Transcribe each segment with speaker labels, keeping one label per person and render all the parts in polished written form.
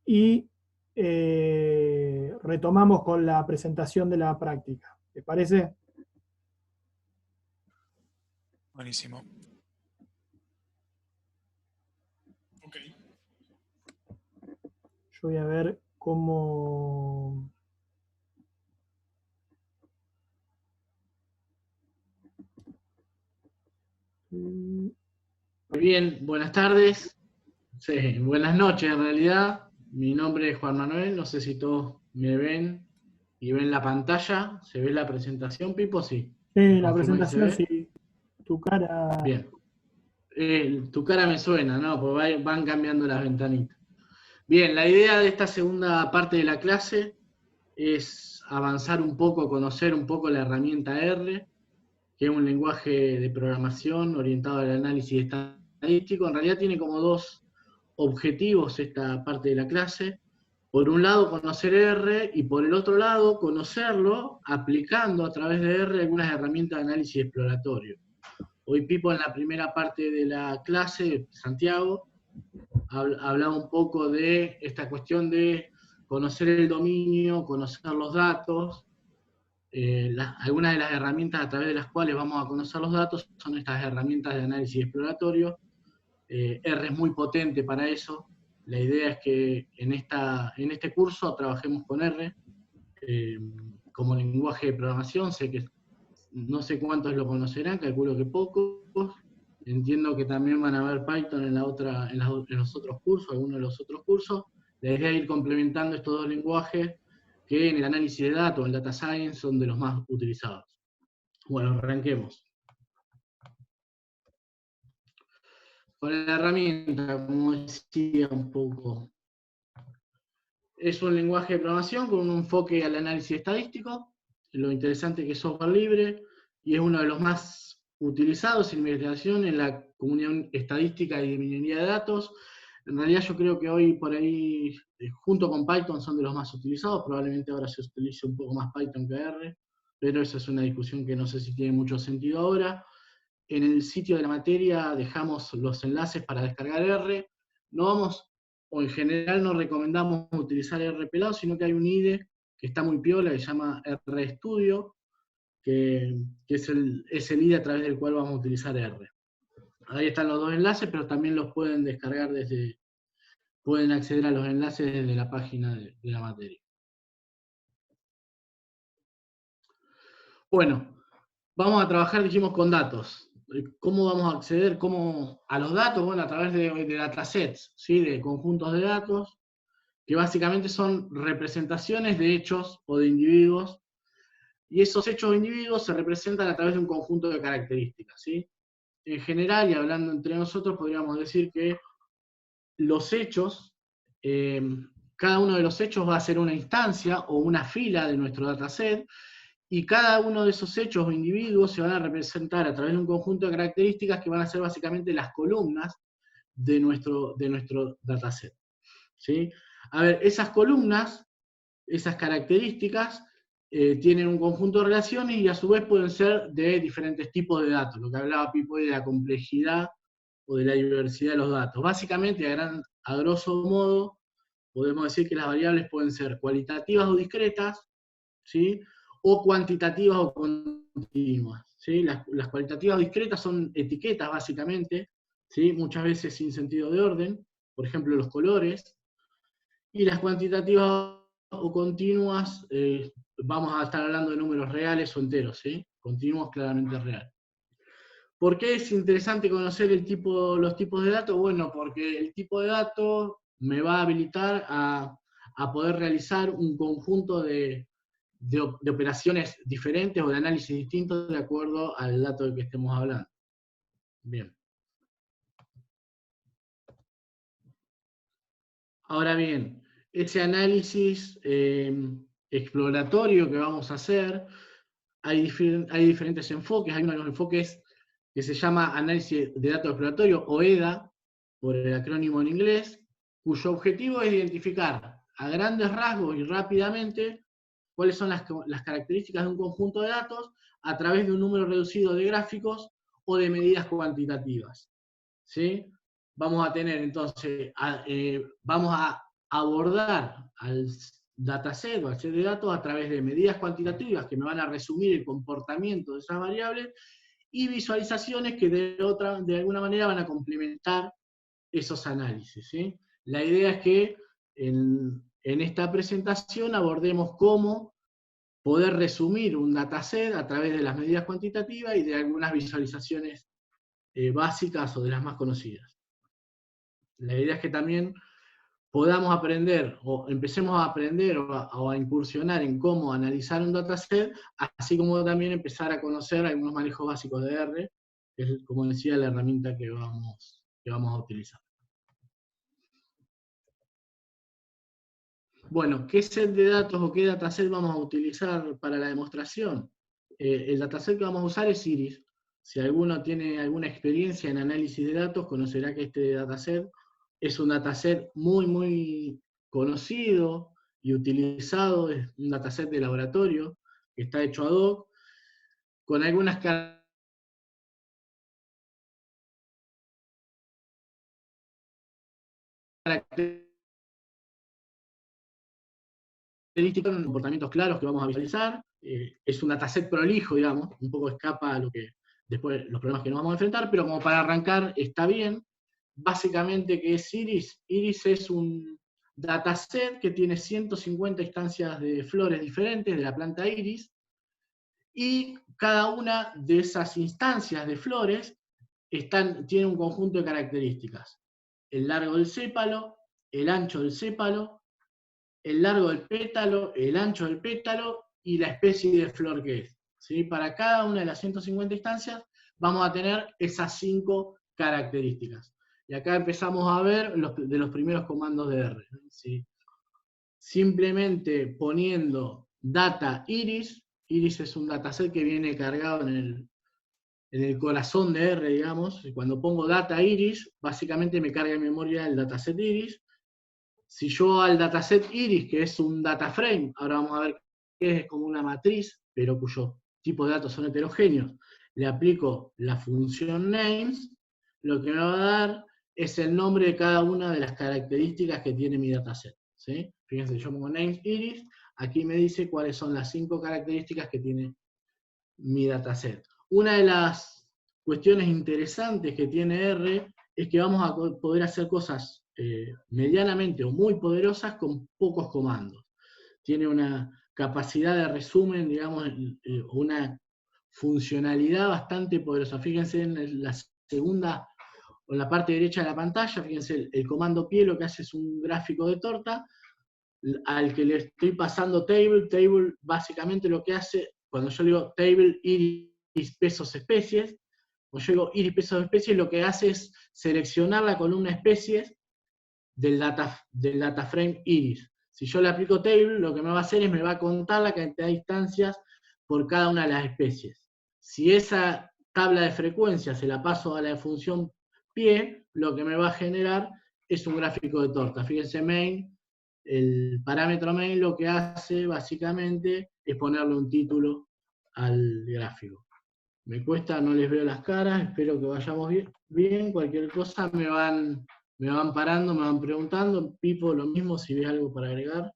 Speaker 1: y retomamos con la presentación de la práctica. ¿Les parece?
Speaker 2: Buenísimo. Ok.
Speaker 1: Yo voy a ver cómo...
Speaker 3: Muy bien, buenas tardes. Sí, buenas noches en realidad. Mi nombre es Juan Manuel, no sé si todos me ven y ven la pantalla. ¿Se ve la presentación, Pipo? Sí.
Speaker 1: Sí, la
Speaker 3: Confirma que se
Speaker 1: presentación,
Speaker 3: ve.
Speaker 1: sí. Tu cara...
Speaker 3: Bien. Tu cara me suena, ¿no? Porque van cambiando las ventanitas. Bien, la idea de esta segunda parte de la clase es avanzar un poco, conocer un poco la herramienta R, que es un lenguaje de programación orientado al análisis estadístico. En realidad tiene como dos objetivos esta parte de la clase. Por un lado, conocer R, y por el otro lado, conocerlo aplicando a través de R algunas herramientas de análisis exploratorio. Hoy Pipo en la primera parte de la clase, Santiago, hablaba un poco de esta cuestión de conocer el dominio, conocer los datos. Algunas de las herramientas a través de las cuales vamos a conocer los datos son estas herramientas de análisis exploratorio. R es muy potente para eso. La idea es que en este curso trabajemos con R como lenguaje de programación. No sé cuántos lo conocerán, calculo que pocos. Entiendo que también van a ver Python en los otros cursos, algunos de los otros cursos. La idea es ir complementando estos dos lenguajes que en el análisis de datos, en Data Science, son de los más utilizados. Bueno, arranquemos. Con la herramienta, como decía un poco, es un lenguaje de programación con un enfoque al análisis estadístico. Lo interesante es que es software libre y es uno de los más utilizados en investigación en la comunidad estadística y de minería de datos. En realidad yo creo que hoy por ahí, junto con Python, son de los más utilizados. Probablemente ahora se utilice un poco más Python que R, pero esa es una discusión que no sé si tiene mucho sentido ahora. En el sitio de la materia dejamos los enlaces para descargar R. No vamos, o en general no recomendamos utilizar R pelado, sino que hay un IDE que está muy piola, que se llama RStudio, que es el IDE a través del cual vamos a utilizar R. Ahí están los dos enlaces, pero también los pueden descargar pueden acceder a los enlaces desde la página de la materia. Bueno, vamos a trabajar, dijimos, con datos. ¿Cómo vamos a acceder a los datos? Bueno, a través de datasets, ¿sí? De conjuntos de datos, que básicamente son representaciones de hechos o de individuos, y esos hechos o individuos se representan a través de un conjunto de características, ¿sí? En general, y hablando entre nosotros, podríamos decir que los hechos, cada uno de los hechos va a ser una instancia o una fila de nuestro dataset, y cada uno de esos hechos o individuos se van a representar a través de un conjunto de características que van a ser básicamente las columnas de nuestro dataset. ¿Sí? A ver, esas columnas, esas características, tienen un conjunto de relaciones y a su vez pueden ser de diferentes tipos de datos, lo que hablaba Pipo de la complejidad o de la diversidad de los datos. Básicamente, a grosso modo, podemos decir que las variables pueden ser cualitativas o discretas, ¿sí? O cuantitativas o continuas. ¿Sí? Las cualitativas discretas son etiquetas, básicamente, ¿sí? Muchas veces sin sentido de orden, por ejemplo los colores, y las cuantitativas o continuas, vamos a estar hablando de números reales o enteros, ¿sí? Continuos claramente real. ¿Por qué es interesante conocer los tipos de datos? Bueno, porque el tipo de dato me va a habilitar a poder realizar un conjunto de operaciones diferentes o de análisis distintos de acuerdo al dato del que estemos hablando. Bien. Ahora bien, ese análisis exploratorio que vamos a hacer, hay diferentes enfoques. Hay uno de los enfoques que se llama análisis de datos exploratorio, o EDA, por el acrónimo en inglés, cuyo objetivo es identificar a grandes rasgos y rápidamente cuáles son las características de un conjunto de datos a través de un número reducido de gráficos o de medidas cuantitativas. ¿Sí? Vamos a tener entonces, vamos a abordar al dataset o al set de datos a través de medidas cuantitativas que me van a resumir el comportamiento de esas variables, y visualizaciones que de alguna manera van a complementar esos análisis, ¿sí? La idea es que en esta presentación abordemos cómo poder resumir un dataset a través de las medidas cuantitativas y de algunas visualizaciones básicas o de las más conocidas. La idea es que también podamos aprender, o empecemos a aprender o a incursionar en cómo analizar un dataset, así como también empezar a conocer algunos manejos básicos de R, que es, como decía, la herramienta que vamos a utilizar. Bueno, ¿qué set de datos o qué dataset vamos a utilizar para la demostración? El dataset que vamos a usar es IRIS. Si alguno tiene alguna experiencia en análisis de datos, conocerá que este dataset es un dataset muy conocido y utilizado, es un dataset de laboratorio, que está hecho ad hoc, con algunas características, comportamientos claros que vamos a visualizar. Es un dataset prolijo, digamos, un poco escapa a lo que después los problemas que nos vamos a enfrentar, pero como para arrancar está bien. Básicamente, ¿qué es IRIS? IRIS es un dataset que tiene 150 instancias de flores diferentes de la planta iris, y cada una de esas instancias de flores tiene un conjunto de características: el largo del sépalo, el ancho del sépalo, el largo del pétalo, el ancho del pétalo y la especie de flor que es, ¿sí? Para cada una de las 150 instancias vamos a tener esas 5 características. Y acá empezamos a ver de los primeros comandos de R, ¿sí? Simplemente poniendo data iris, iris es un dataset que viene cargado en el corazón de R, digamos, y cuando pongo data iris, básicamente me carga en memoria el dataset iris. Si yo al dataset iris, que es un data frame, ahora vamos a ver que es como una matriz, pero cuyo tipo de datos son heterogéneos, le aplico la función names, lo que me va a dar es el nombre de cada una de las características que tiene mi dataset, ¿sí? Fíjense, yo pongo names iris, aquí me dice cuáles son las 5 características que tiene mi dataset. Una de las cuestiones interesantes que tiene R es que vamos a poder hacer cosas medianamente o muy poderosas con pocos comandos. Tiene una capacidad de resumen, digamos, una funcionalidad bastante poderosa. Fíjense en la segunda o en la parte derecha de la pantalla, fíjense, el comando pie lo que hace es un gráfico de torta, al que le estoy pasando table. Table básicamente lo que hace, cuando yo digo table iris pesos especies, cuando yo digo iris pesos especies, lo que hace es seleccionar la columna especies del data frame iris. Si yo le aplico table, lo que me va a hacer es me va a contar la cantidad de instancias por cada una de las especies. Si esa tabla de frecuencia se la paso a la función pie, lo que me va a generar es un gráfico de torta. Fíjense, main, el parámetro main lo que hace básicamente es ponerle un título al gráfico. Me cuesta, no les veo las caras, espero que vayamos bien. Cualquier cosa me van parando, me van preguntando. Pipo, lo mismo, si ves algo para agregar,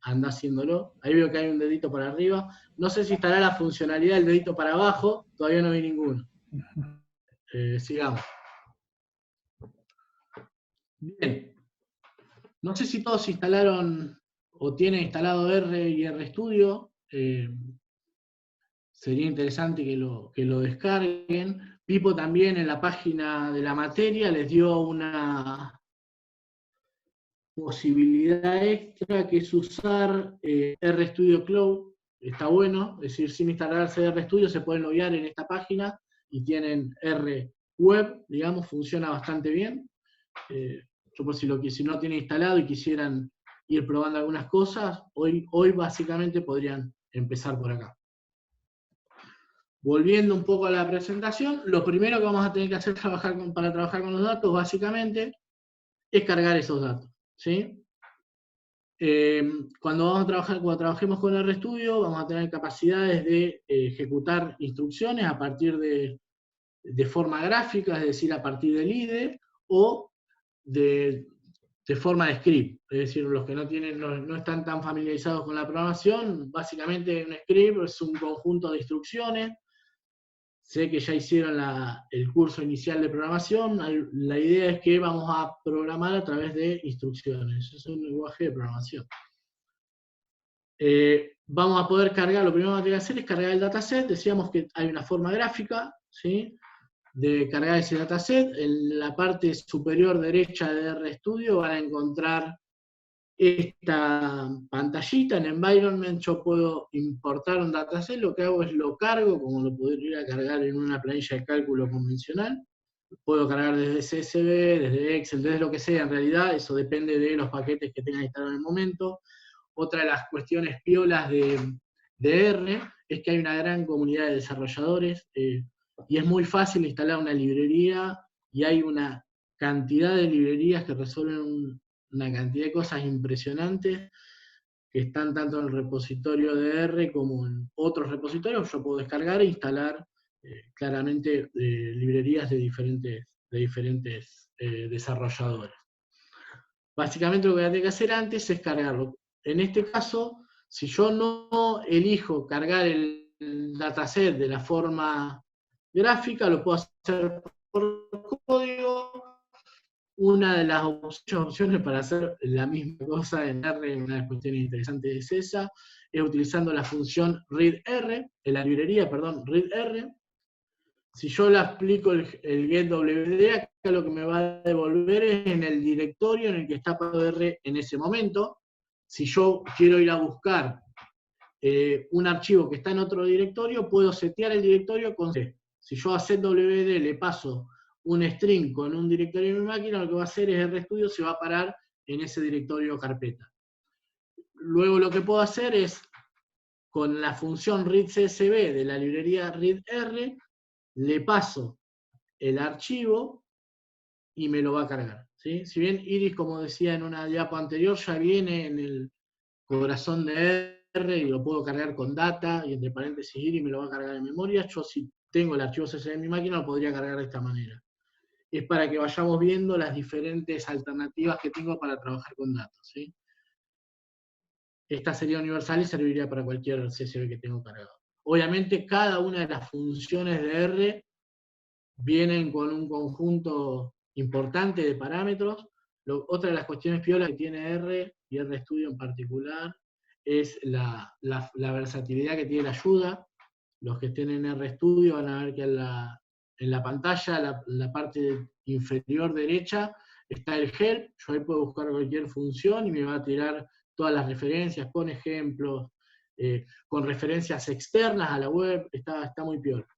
Speaker 3: anda haciéndolo. Ahí veo que hay un dedito para arriba. No sé si estará la funcionalidad del dedito para abajo, todavía no vi ninguno. Sigamos. Bien. No sé si todos instalaron o tienen instalado R y RStudio. Sería interesante que lo descarguen. Pipo también en la página de la materia les dio una posibilidad extra, que es usar RStudio Cloud. Está bueno, es decir, sin instalarse RStudio se pueden loguear en esta página y tienen R web, digamos, funciona bastante bien. Yo por si no tienen instalado y quisieran ir probando algunas cosas, hoy básicamente podrían empezar por acá. Volviendo un poco a la presentación, lo primero que vamos a tener que hacer para trabajar con los datos, básicamente, es cargar esos datos, ¿sí? Cuando trabajemos con RStudio, vamos a tener capacidades de ejecutar instrucciones a partir de forma gráfica, es decir, a partir del IDE, o de de forma de script. Es decir, los que no están tan familiarizados con la programación, básicamente un script es un conjunto de instrucciones. Sé que ya hicieron el curso inicial de programación. La idea es que vamos a programar a través de instrucciones. Es un lenguaje de programación. Vamos a poder cargar, lo primero que hay que hacer es cargar el dataset. Decíamos que hay una forma gráfica, ¿sí?, de cargar ese dataset. En la parte superior derecha de RStudio van a encontrar esta pantallita. En Environment yo puedo importar un dataset, lo que hago es lo cargo, como lo podría cargar en una planilla de cálculo convencional. Puedo cargar desde CSV, desde Excel, desde lo que sea, en realidad eso depende de los paquetes que tenga instalado en el momento. Otra de las cuestiones piolas de R es que hay una gran comunidad de desarrolladores, y es muy fácil instalar una librería, y hay una cantidad de librerías que resuelven una cantidad de cosas impresionantes, que están tanto en el repositorio de R como en otros repositorios. Yo puedo descargar e instalar claramente librerías de diferentes desarrolladores. Básicamente lo que voy a tener que hacer antes es cargarlo. En este caso, si yo no elijo cargar el dataset de la forma gráfica, lo puedo hacer por código. Una de las opciones para hacer la misma cosa en R, una de las cuestiones interesantes es esa, es utilizando la función readR, la librería, perdón, readR. Si yo le aplico el getWD, acá lo que me va a devolver es en el directorio en el que está R en ese momento. Si yo quiero ir a buscar un archivo que está en otro directorio, puedo setear el directorio con C. Si yo a setWD le paso un string con un directorio de mi máquina, lo que va a hacer es RStudio se va a parar en ese directorio carpeta. Luego lo que puedo hacer es, con la función readCSV de la librería readR, le paso el archivo y me lo va a cargar, ¿sí? Si bien Iris, como decía en una diapo anterior, ya viene en el corazón de R y lo puedo cargar con data, y entre paréntesis Iris me lo va a cargar en memoria, yo si tengo el archivo CSV en mi máquina lo podría cargar de esta manera. Es para que vayamos viendo las diferentes alternativas que tengo para trabajar con datos, ¿sí? Esta sería universal y serviría para cualquier CSV que tengo cargado. Obviamente cada una de las funciones de R vienen con un conjunto importante de parámetros. Otra de las cuestiones piolas que tiene R, y RStudio en particular, es la versatilidad que tiene la ayuda. Los que estén en RStudio van a ver que en la pantalla, la parte inferior derecha, está el help. Yo ahí puedo buscar cualquier función y me va a tirar todas las referencias con ejemplos, con referencias externas a la web. Está muy piola.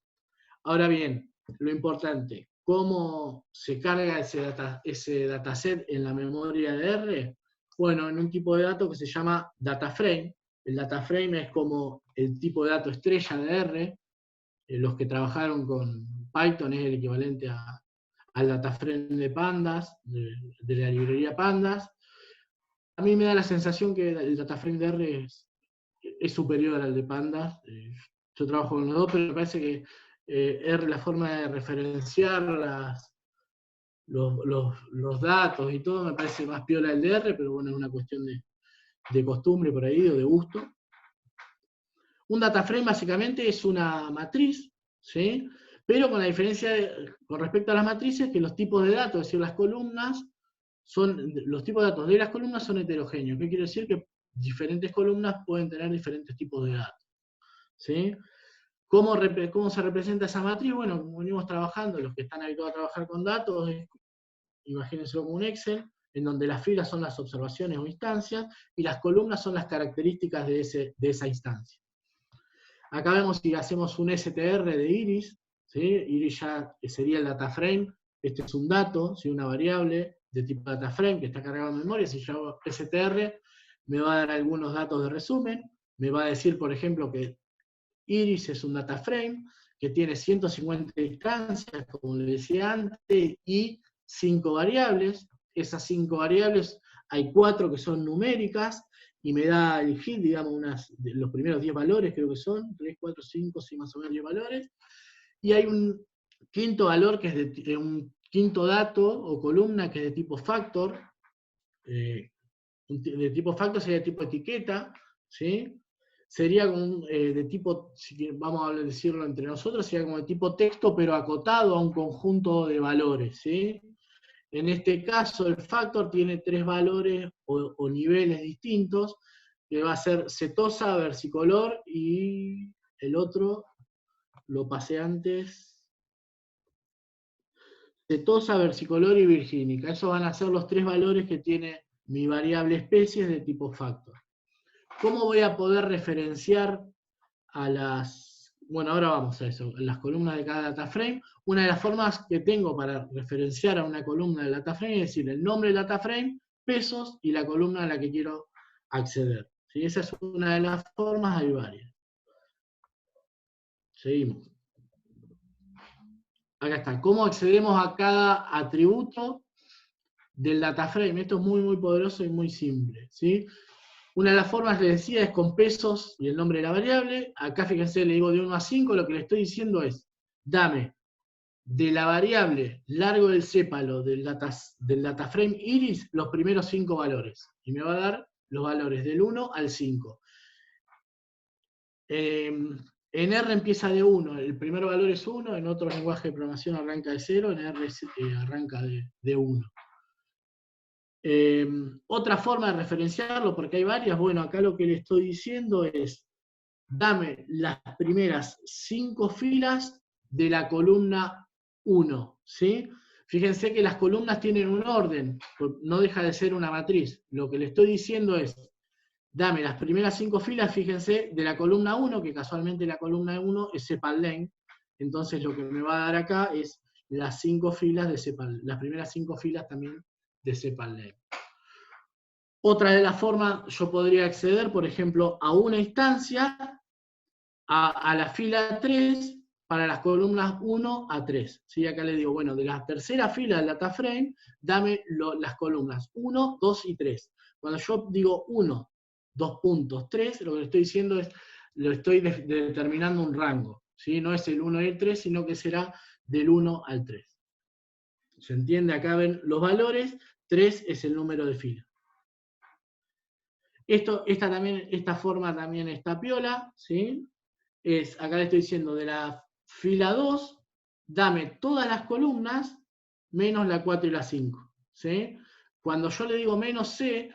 Speaker 3: Ahora bien, lo importante, ¿cómo se carga ese dataset en la memoria de R? Bueno, en un tipo de dato que se llama dataframe. El dataframe es como el tipo de dato estrella de R. Los que trabajaron con Python es el equivalente al dataframe de Pandas, de la librería Pandas. A mí me da la sensación que el dataframe de R es superior al de Pandas. Yo trabajo con los dos, pero me parece que R, la forma de referenciar los datos y todo, me parece más piola el de R, pero bueno, es una cuestión de costumbre por ahí, o de gusto. Un dataframe básicamente es una matriz, ¿sí? Pero con la diferencia con respecto a las matrices, que los tipos de datos, es decir, las columnas, los tipos de datos de las columnas son heterogéneos. ¿Qué quiere decir? Que diferentes columnas pueden tener diferentes tipos de datos, ¿sí? ¿Cómo se representa esa matriz? Bueno, como venimos trabajando, los que están habituados a trabajar con datos, imagínense como un Excel, en donde las filas son las observaciones o instancias, y las columnas son las características de esa instancia. Acá vemos si hacemos un STR de Iris, ¿sí? Iris ya sería el dataframe. Este es un dato, ¿sí? Una variable de tipo dataframe que está cargado en memoria. Si yo hago STR, me va a dar algunos datos de resumen. Me va a decir, por ejemplo, que Iris es un dataframe que tiene 150 instancias, como le decía antes, y 5 variables. Esas 5 variables, hay 4 que son numéricas, y me da el hit, digamos, los primeros 10 valores, creo que son, 3, 4, 5, sí, más o menos 10 valores, y hay un quinto valor que es un quinto dato o columna que es de tipo factor, de tipo factor sería de tipo etiqueta, ¿sí? Sería como de tipo, si vamos a decirlo entre nosotros, sería como de tipo texto, pero acotado a un conjunto de valores, ¿sí? En este caso, el factor tiene 3 valores o niveles distintos, que va a ser setosa, versicolor, y el otro, lo pasé antes, setosa, versicolor y virgínica. Esos van a ser los 3 valores que tiene mi variable especies de tipo factor. ¿Cómo voy a poder referenciar a las... Bueno, ahora vamos a eso, las columnas de cada data frame? Una de las formas que tengo para referenciar a una columna del data frame es decir, el nombre del data frame, pesos y la columna a la que quiero acceder. ¿Sí? Esa es una de las formas, hay varias. Seguimos. Acá está. ¿Cómo accedemos a cada atributo del data frame? Esto es muy, muy poderoso y muy simple, ¿sí? Una de las formas, les decía, es con pesos y el nombre de la variable. Acá, fíjense, le digo de 1 a 5, lo que le estoy diciendo es, dame de la variable largo del sépalo del data frame iris los primeros 5 valores. Y me va a dar los valores del 1 al 5. En R empieza de 1, el primer valor es 1, en otro lenguaje de programación arranca de 0, en R arranca de 1. Otra forma de referenciarlo, porque hay varias, bueno, acá lo que le estoy diciendo es, dame las primeras 5 filas de la columna 1, ¿sí? Fíjense que las columnas tienen un orden, no deja de ser una matriz. Lo que le estoy diciendo es, dame las primeras 5 filas, fíjense, de la columna 1, que casualmente la columna 1 es sepal_len, entonces lo que me va a dar acá es las 5 filas de sepal, las primeras 5 filas también de sepal_len. Otra de las formas, yo podría acceder, por ejemplo, a una instancia, a la fila 3, para las columnas 1 a 3. ¿Sí? Acá le digo, bueno, de la tercera fila del data frame, dame las columnas 1, 2 y 3. Cuando yo digo 1, 2 puntos, 3, lo que le estoy diciendo es, lo estoy determinando un rango. ¿Sí? No es el 1 y el 3, sino que será del 1 al 3. ¿Se entiende? Acá ven los valores, 3 es el número de fila. Esta forma también está piola, ¿sí? Acá le estoy diciendo de la fila 2, dame todas las columnas menos la 4 y la 5. ¿Sí? Cuando yo le digo menos C,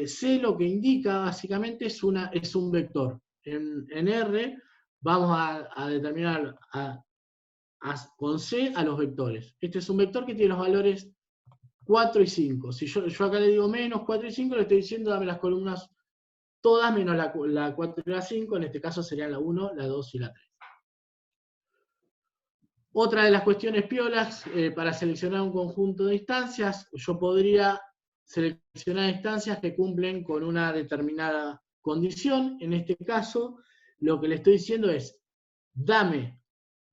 Speaker 3: C lo que indica básicamente es un vector. En R vamos a determinar con C a los vectores. Este es un vector que tiene los valores 4 y 5. Si yo acá le digo menos 4 y 5, le estoy diciendo dame las columnas todas menos la 4 y la 5, en este caso serían la 1, la 2 y la 3. Otra de las cuestiones piolas, para seleccionar un conjunto de instancias, yo podría seleccionar instancias que cumplen con una determinada condición. En este caso, lo que le estoy diciendo es, dame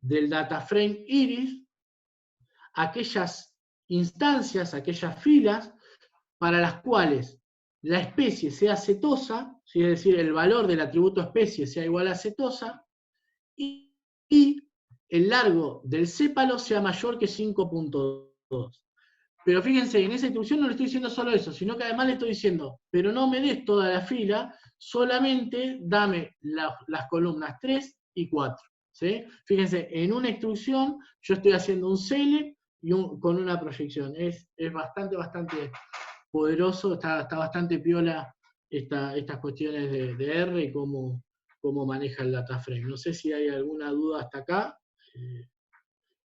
Speaker 3: del data frame iris aquellas instancias, aquellas filas, para las cuales la especie sea setosa, es decir, el valor del atributo especie sea igual a setosa, y el largo del sépalo sea mayor que 5.2. Pero fíjense, en esa instrucción no le estoy diciendo solo eso, sino que además le estoy diciendo, pero no me des toda la fila, solamente dame las columnas 3 y 4. ¿Sí? Fíjense, en una instrucción yo estoy haciendo un select y con una proyección. Es bastante poderoso, está bastante piola estas cuestiones de R y cómo maneja el data frame. No sé si hay alguna duda hasta acá.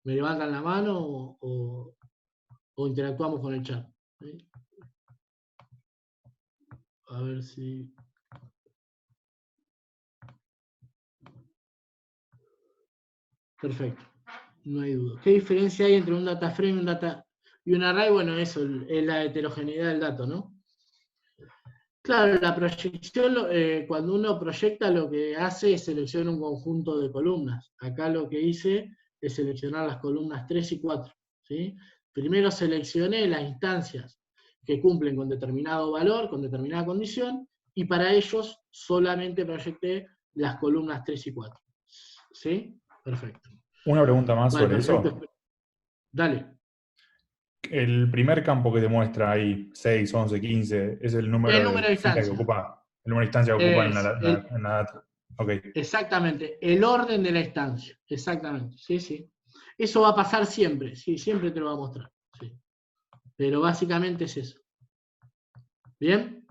Speaker 3: ¿Me levantan la mano o interactuamos con el chat? A ver si... Perfecto, no hay duda. ¿Qué diferencia hay entre un data frame y un array? Bueno, eso es la heterogeneidad del dato, ¿no? Claro, la proyección, cuando uno proyecta, lo que hace es seleccionar un conjunto de columnas. Acá lo que hice es seleccionar las columnas 3 y 4. ¿Sí? Primero seleccioné las instancias que cumplen con determinado valor, con determinada condición, y para ellos solamente proyecté las columnas 3 y 4. ¿Sí? Perfecto.
Speaker 4: Una pregunta más
Speaker 3: Vale,
Speaker 4: sobre
Speaker 3: perfecto.
Speaker 4: eso.
Speaker 3: Dale.
Speaker 4: El primer campo que te muestra ahí, 6, 11, 15, es el número
Speaker 3: El número de
Speaker 4: fila que
Speaker 3: instancias.
Speaker 4: ocupa, el número de instancias que ocupa
Speaker 3: Es
Speaker 4: en la data. Ok.
Speaker 3: exactamente, el orden de la instancia. Exactamente, sí, sí. Eso va a pasar siempre, sí, siempre te lo va a mostrar. Sí. Pero básicamente es eso. ¿Bien?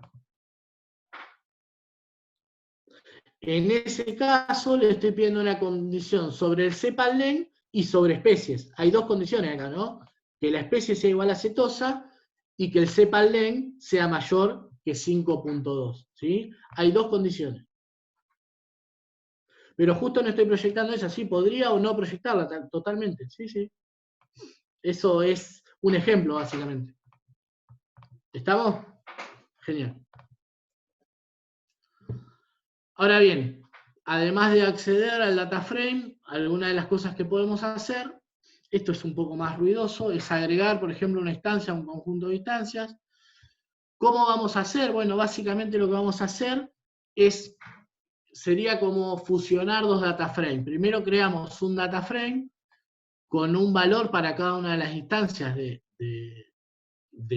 Speaker 3: En ese caso le estoy pidiendo una condición sobre el CEPALEN y sobre especies. Hay dos condiciones acá, ¿no? Que la especie sea igual a cetosa y que el CEPALEN sea mayor que 5.2. ¿Sí? Hay dos condiciones. Pero justo no estoy proyectando esa, sí, podría o no proyectarla totalmente. Sí, sí. Eso es un ejemplo, básicamente. ¿Estamos? Genial. Ahora bien, además de acceder al data frame, algunas de las cosas que podemos hacer, esto es un poco más ruidoso, es agregar, por ejemplo, una instancia a un conjunto de instancias. ¿Cómo vamos a hacer? Bueno, básicamente lo que vamos a hacer sería como fusionar dos data frames. Primero creamos un data frame con un valor para cada una de las instancias de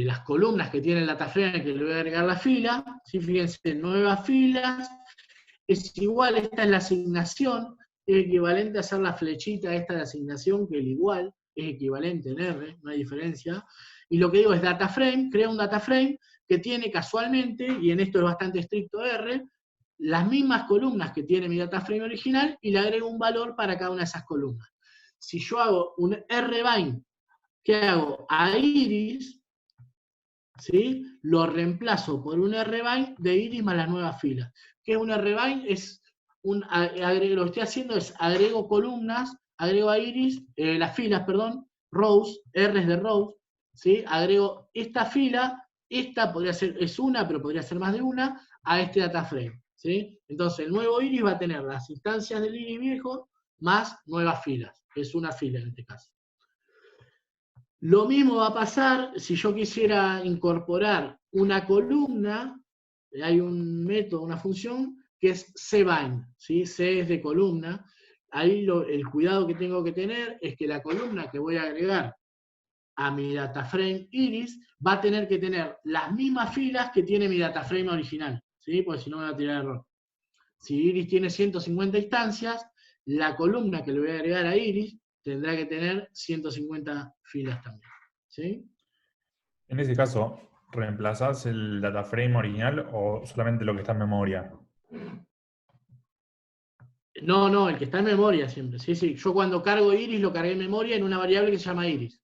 Speaker 3: las columnas que tiene el data frame, que le voy a agregar la fila. ¿Sí? Fíjense, nuevas filas. Es igual, esta es la asignación, es equivalente a hacer la flechita esta de asignación, que el igual es equivalente en R, no hay diferencia. Y lo que digo es data frame, crea un data frame que tiene casualmente, y en esto es bastante estricto R, las mismas columnas que tiene mi data frame original, y le agrego un valor para cada una de esas columnas. Si yo hago un rbind, ¿qué hago? A iris, ¿sí? Lo reemplazo por un rbind de iris más las nuevas filas. ¿Qué es un rbind? Lo que estoy haciendo es agrego columnas, agrego a iris, las filas, perdón, rows, R's de rows, ¿sí? Agrego esta fila, esta podría ser, es una, pero podría ser más de una, a este data frame, ¿sí? Entonces el nuevo iris va a tener las instancias del iris viejo más nuevas filas, es una fila en este caso. Lo mismo va a pasar si yo quisiera incorporar una columna, hay un método, una función, que es cbind, ¿sí? C es de columna. Ahí el cuidado que tengo que tener es que la columna que voy a agregar a mi data frame iris va a tener que tener las mismas filas que tiene mi data frame original, ¿sí? Porque si no me va a tirar error. Si iris tiene 150 instancias, la columna que le voy a agregar a iris tendrá que tener 150 filas también. ¿Sí?
Speaker 4: En ese caso, ¿reemplazás el data frame original o solamente lo que está en memoria?
Speaker 3: No, no, el que está en memoria siempre. Sí, sí. Yo cuando cargo iris lo cargué en memoria en una variable que se llama iris.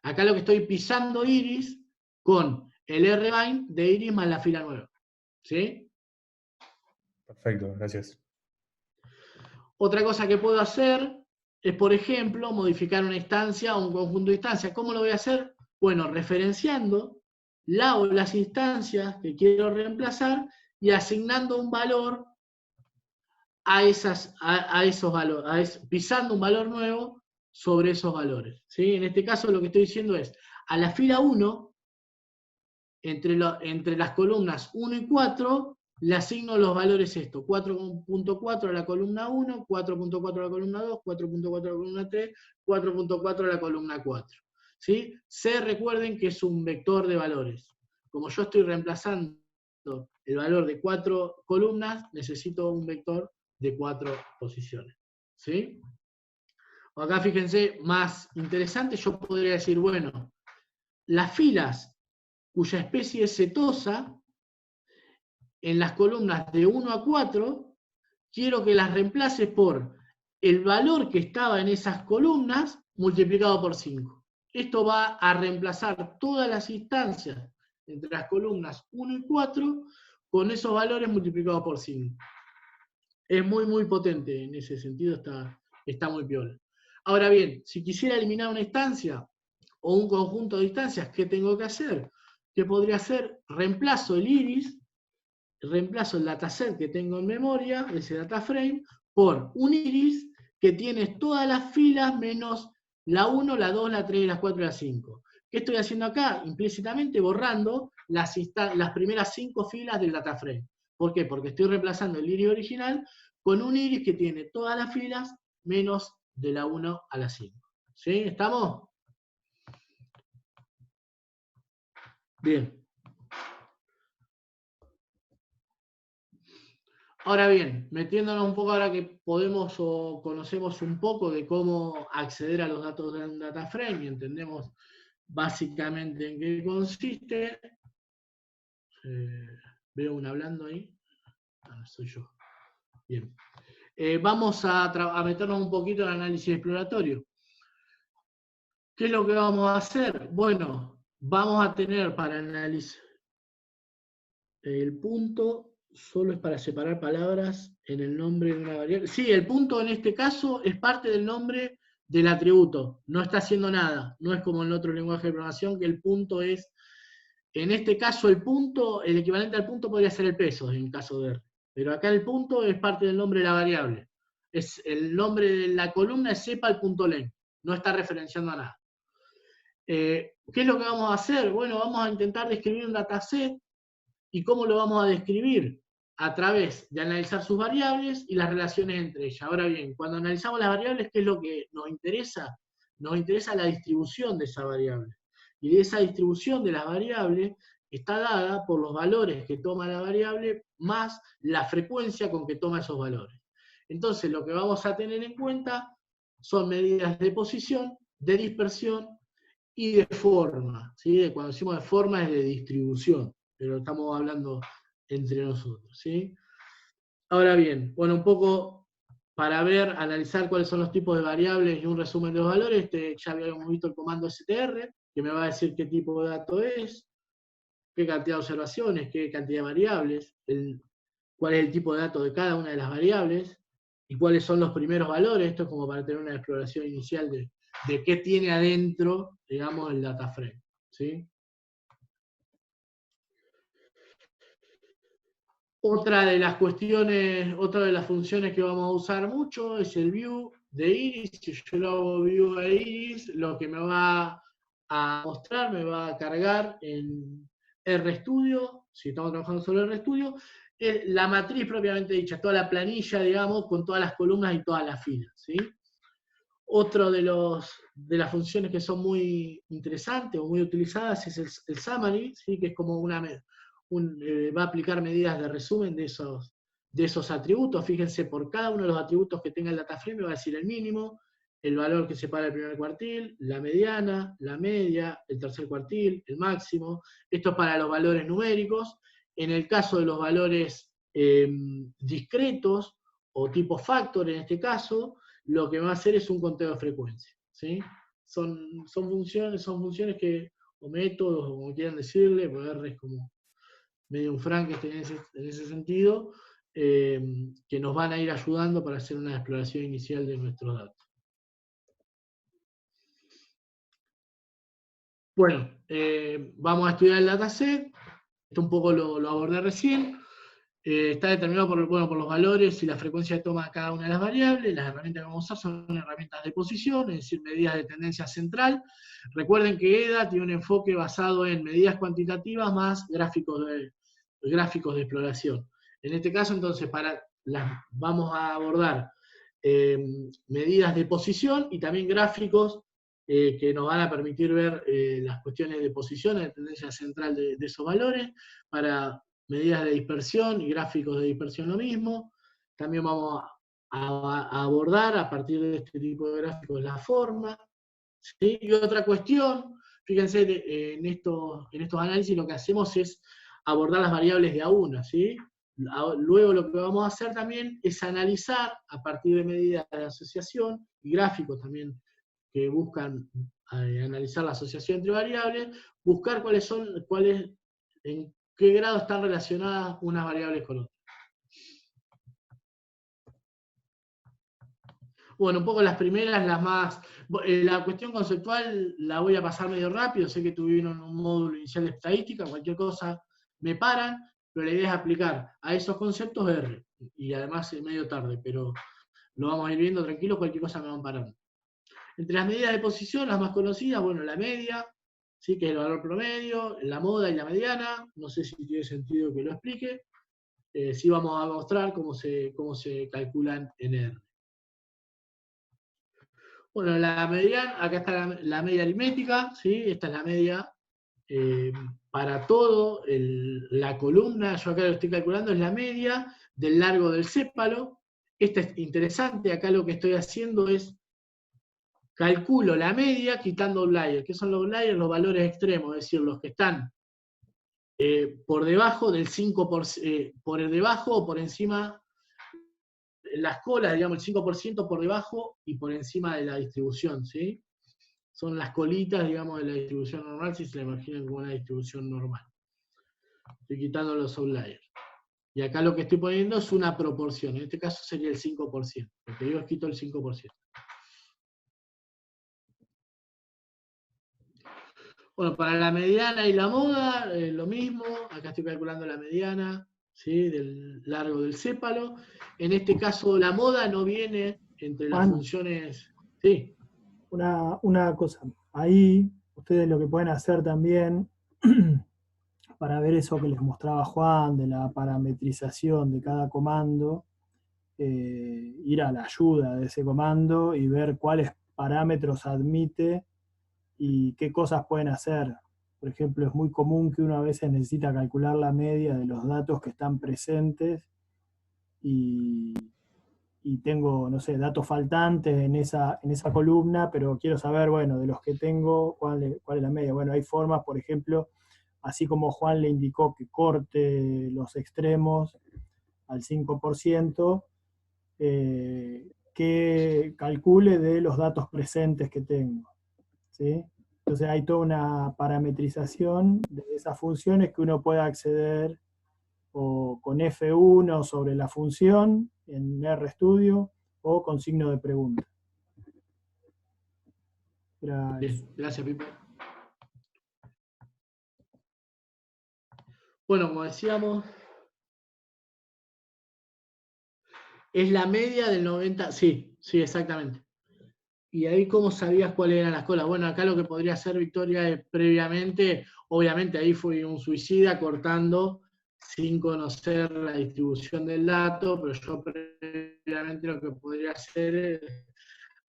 Speaker 3: Acá lo que estoy pisando iris con el rbind de iris más la fila nueva. ¿Sí?
Speaker 4: Perfecto, gracias.
Speaker 3: Otra cosa que puedo hacer es, por ejemplo, modificar una instancia o un conjunto de instancias. ¿Cómo lo voy a hacer? Bueno, referenciando las instancias que quiero reemplazar y asignando un valor a esos valores, pisando un valor nuevo sobre esos valores. ¿Sí? En este caso lo que estoy diciendo es, a la fila 1, entre las columnas 1 y 4, le asigno los valores esto, 4.4 a la columna 1, 4.4 a la columna 2, 4.4 a la columna 3, 4.4 a la columna 4. ¿Sí? C, recuerden que es un vector de valores. Como yo estoy reemplazando el valor de 4 columnas, necesito un vector de 4 posiciones. ¿Sí? Acá fíjense, más interesante, yo podría decir, bueno, las filas cuya especie es cetosa, en las columnas de 1 a 4, quiero que las reemplace por el valor que estaba en esas columnas multiplicado por 5. Esto va a reemplazar todas las instancias entre las columnas 1 y 4 con esos valores multiplicados por 5. Es muy, muy potente en ese sentido, está muy piola. Ahora bien, si quisiera eliminar una instancia o un conjunto de instancias, ¿qué tengo que hacer? ¿Qué podría hacer? Reemplazo el iris, reemplazo el dataset que tengo en memoria, ese data frame, por un iris que tiene todas las filas menos la 1, la 2, la 3, la 4 y la 5. ¿Qué estoy haciendo acá? Implícitamente borrando las primeras 5 filas del data frame. ¿Por qué? Porque estoy reemplazando el iris original con un iris que tiene todas las filas menos de la 1 a la 5. ¿Sí? ¿Estamos? Bien. Ahora bien, metiéndonos un poco ahora que podemos o conocemos un poco de cómo acceder a los datos de un data frame y entendemos básicamente en qué consiste. Veo un hablando ahí. Ah, soy yo. Bien. Vamos a meternos un poquito en análisis exploratorio. ¿Qué es lo que vamos a hacer? Bueno, vamos a tener para analizar el punto, solo es para separar palabras en el nombre de una variable. Sí, el punto en este caso es parte del nombre del atributo, no está haciendo nada, no es como en otro lenguaje de programación que el punto es, en este caso el punto, el equivalente al punto podría ser el peso en caso de R, pero acá el punto es parte del nombre de la variable, es el nombre de la columna es sepa el punto len, no está referenciando a nada. ¿Qué es lo que vamos a hacer? Bueno, vamos a intentar describir un dataset. ¿Y cómo lo vamos a describir? A través de analizar sus variables y las relaciones entre ellas. Ahora bien, cuando analizamos las variables, ¿qué es lo que nos interesa? Nos interesa la distribución de esa variable. Y de esa distribución de las variables está dada por los valores que toma la variable más la frecuencia con que toma esos valores. Entonces, lo que vamos a tener en cuenta son medidas de posición, de dispersión y de forma. ¿Sí? Cuando decimos de forma es de distribución, pero estamos hablando entre nosotros, ¿sí? Ahora bien, bueno, un poco para ver, analizar cuáles son los tipos de variables y un resumen de los valores, ya habíamos visto el comando str, que me va a decir qué tipo de dato es, qué cantidad de observaciones, qué cantidad de variables, cuál es el tipo de dato de cada una de las variables, y cuáles son los primeros valores. Esto es como para tener una exploración inicial de qué tiene adentro, digamos, el data frame, ¿sí? Otra de las cuestiones, otra de las funciones que vamos a usar mucho es el view de iris. Si yo lo hago view de iris, lo que me va a mostrar, me va a cargar en RStudio, si estamos trabajando sobre RStudio, la matriz propiamente dicha, toda la planilla, digamos, con todas las columnas y todas las filas, ¿sí? Otro de las funciones que son muy interesantes o muy utilizadas es el summary, ¿sí? Que es como va a aplicar medidas de resumen de esos atributos. Fíjense, por cada uno de los atributos que tenga el data frame me va a decir el mínimo, el valor que separa el primer cuartil, la mediana, la media, el tercer cuartil, el máximo. Esto es para los valores numéricos. En el caso de los valores discretos o tipo factor en este caso, lo que va a hacer es un conteo de frecuencia, ¿sí? Son funciones que, o métodos, o como quieran decirle, porque R es como medio un Frankenstein en ese sentido, que nos van a ir ayudando para hacer una exploración inicial de nuestros datos. Bueno, vamos a estudiar el dataset, esto un poco lo abordé recién. Está determinado por los valores y la frecuencia de toma de cada una de las variables. Las herramientas que vamos a usar son herramientas de posición, es decir, medidas de tendencia central. Recuerden que EDA tiene un enfoque basado en medidas cuantitativas más gráficos de exploración. En este caso, entonces, vamos a abordar medidas de posición y también gráficos que nos van a permitir ver las cuestiones de posición, de tendencia central de esos valores, para medidas de dispersión y gráficos de dispersión lo mismo. También vamos a abordar a partir de este tipo de gráficos la forma. ¿Sí? Y otra cuestión, fíjense, en estos análisis lo que hacemos es abordar las variables de a una, ¿sí? Luego lo que vamos a hacer también es analizar a partir de medidas de asociación y gráficos también que buscan analizar la asociación entre variables, buscar en qué grado están relacionadas unas variables con otras. Bueno, un poco las primeras, las más... la cuestión conceptual la voy a pasar medio rápido, sé que tuvieron un módulo inicial de estadística, cualquier cosa me paran, pero la idea es aplicar a esos conceptos R, y además es medio tarde, pero lo vamos a ir viendo tranquilo, cualquier cosa me van parando. Entre las medidas de posición, las más conocidas, bueno, la media, ¿sí? Que es el valor promedio, la moda y la mediana, no sé si tiene sentido que lo explique, sí vamos a mostrar cómo se calculan en R. Bueno, la mediana, acá está la media aritmética, ¿sí? Esta es la media para todo la columna, yo acá lo estoy calculando, es la media del largo del sépalo. Esta es interesante, acá lo que estoy haciendo es calculo la media quitando outliers. ¿Qué son los outliers? Los valores extremos, es decir, los que están por debajo del 5%, por debajo o por encima, las colas, digamos, el 5% por debajo y por encima de la distribución, ¿sí? Son las colitas, digamos, de la distribución normal, si se la imaginan como una distribución normal. Estoy quitando los outliers. Y acá lo que estoy poniendo es una proporción, en este caso sería el 5%, lo que digo es quito el 5%. Bueno, para la mediana y la moda, lo mismo, acá estoy calculando la mediana, ¿sí? Del largo del sépalo. En este caso la moda no viene entre las
Speaker 1: Juan,
Speaker 3: funciones... Sí,
Speaker 1: una cosa, ahí ustedes lo que pueden hacer también, para ver eso que les mostraba Juan, de la parametrización de cada comando, ir a la ayuda de ese comando y ver cuáles parámetros admite y qué cosas pueden hacer. Por ejemplo, es muy común que uno a veces necesita calcular la media de los datos que están presentes y tengo, no sé, datos faltantes en esa columna, pero quiero saber, bueno, de los que tengo, cuál es la media. Bueno, hay formas, por ejemplo, así como Juan le indicó que corte los extremos al 5%, que calcule de los datos presentes que tengo, ¿sí? Entonces hay toda una parametrización de esas funciones que uno puede acceder o con F1 sobre la función en RStudio o con signo de pregunta.
Speaker 3: bien, gracias, Pipo. Bueno, como decíamos, es la media del 90, sí, exactamente. Y ahí, ¿cómo sabías cuáles eran las colas? Bueno, acá lo que podría hacer Victoria es previamente, obviamente ahí fue un suicida cortando sin conocer la distribución del dato, pero yo previamente lo que podría hacer es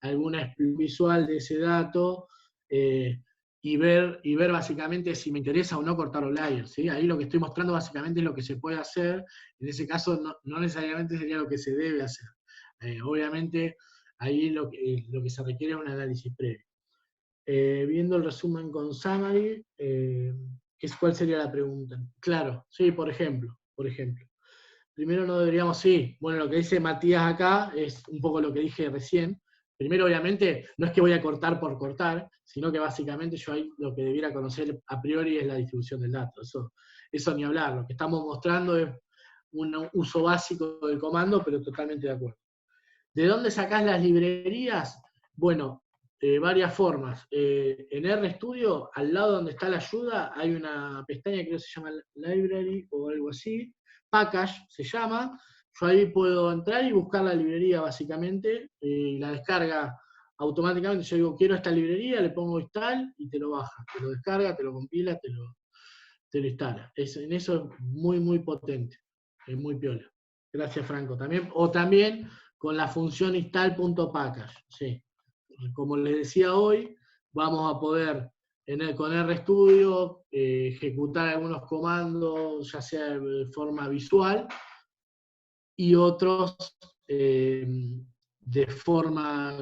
Speaker 3: alguna explicación visual de ese dato y ver básicamente si me interesa o no cortar outliers, ¿sí? Ahí lo que estoy mostrando básicamente es lo que se puede hacer, en ese caso no necesariamente sería lo que se debe hacer. Obviamente ahí lo que se requiere es un análisis previo. Viendo el resumen con summary, ¿cuál sería la pregunta? Claro, sí, por ejemplo. Primero no deberíamos, sí, bueno, lo que dice Matías acá es un poco lo que dije recién. Primero, obviamente, no es que voy a cortar por cortar, sino que básicamente yo ahí lo que debiera conocer a priori es la distribución del dato. Eso ni hablar. Lo que estamos mostrando es un uso básico del comando, pero totalmente de acuerdo. ¿De dónde sacás las librerías? Bueno, varias formas. En RStudio, al lado donde está la ayuda, hay una pestaña que creo que se llama Library o algo así. Package se llama. Yo ahí puedo entrar y buscar la librería básicamente, y la descarga automáticamente. Yo digo, quiero esta librería, le pongo install y te lo baja. Te lo descarga, te lo compila, te lo instala. En eso es muy, muy potente. Es muy piola. Gracias, Franco. También con la función install.package. Sí. Como les decía hoy, vamos a poder con RStudio ejecutar algunos comandos, ya sea de forma visual, y otros de forma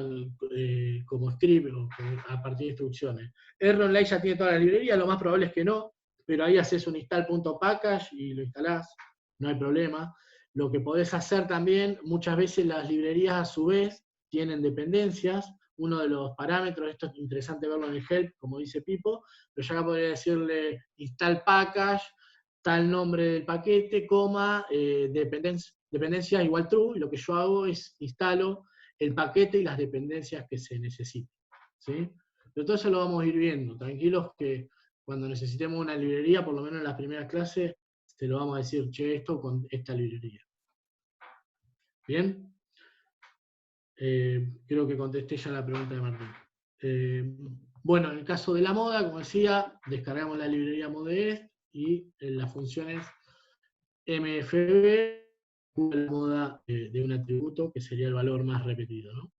Speaker 3: como script o a partir de instrucciones. ROnline ya tiene toda la librería, lo más probable es que no, pero ahí haces un install.package y lo instalás, no hay problema. Lo que podés hacer también, muchas veces las librerías a su vez tienen dependencias. Uno de los parámetros, esto es interesante verlo en el help, como dice Pipo, pero ya acá podría decirle install package, tal nombre del paquete, coma, dependencia igual true, y lo que yo hago es instalo el paquete y las dependencias que se necesiten, ¿sí? Pero todo eso lo vamos a ir viendo, tranquilos que cuando necesitemos una librería, por lo menos en las primeras clases, te lo vamos a decir, che, esto con esta librería. ¿Bien? Creo que contesté ya la pregunta de Martín. Bueno, en el caso de la moda, como decía, descargamos la librería Mode.est y en las funciones MFB, la moda de un atributo que sería el valor más repetido, ¿no?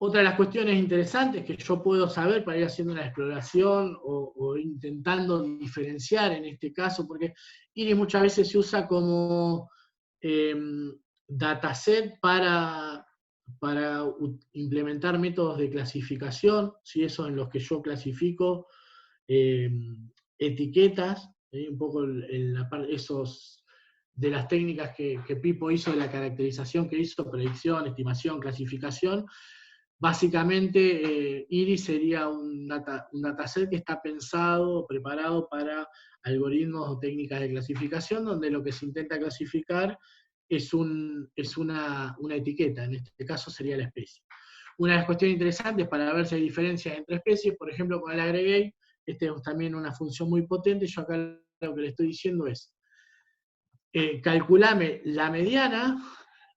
Speaker 3: Otra de las cuestiones interesantes que yo puedo saber para ir haciendo una exploración o intentando diferenciar en este caso, porque IRIS muchas veces se usa como dataset para implementar métodos de clasificación, ¿sí? Eso en los que yo clasifico etiquetas, un poco esos de las técnicas que Pipo hizo, de la caracterización que hizo, predicción, estimación, clasificación. Básicamente, IRIS sería un dataset que está pensado, preparado para algoritmos o técnicas de clasificación, donde lo que se intenta clasificar es una etiqueta, en este caso sería la especie. Una de las cuestiones interesantes para ver si hay diferencias entre especies, por ejemplo, con el aggregate, este es también una función muy potente. Yo acá lo que le estoy diciendo es, calculame la mediana,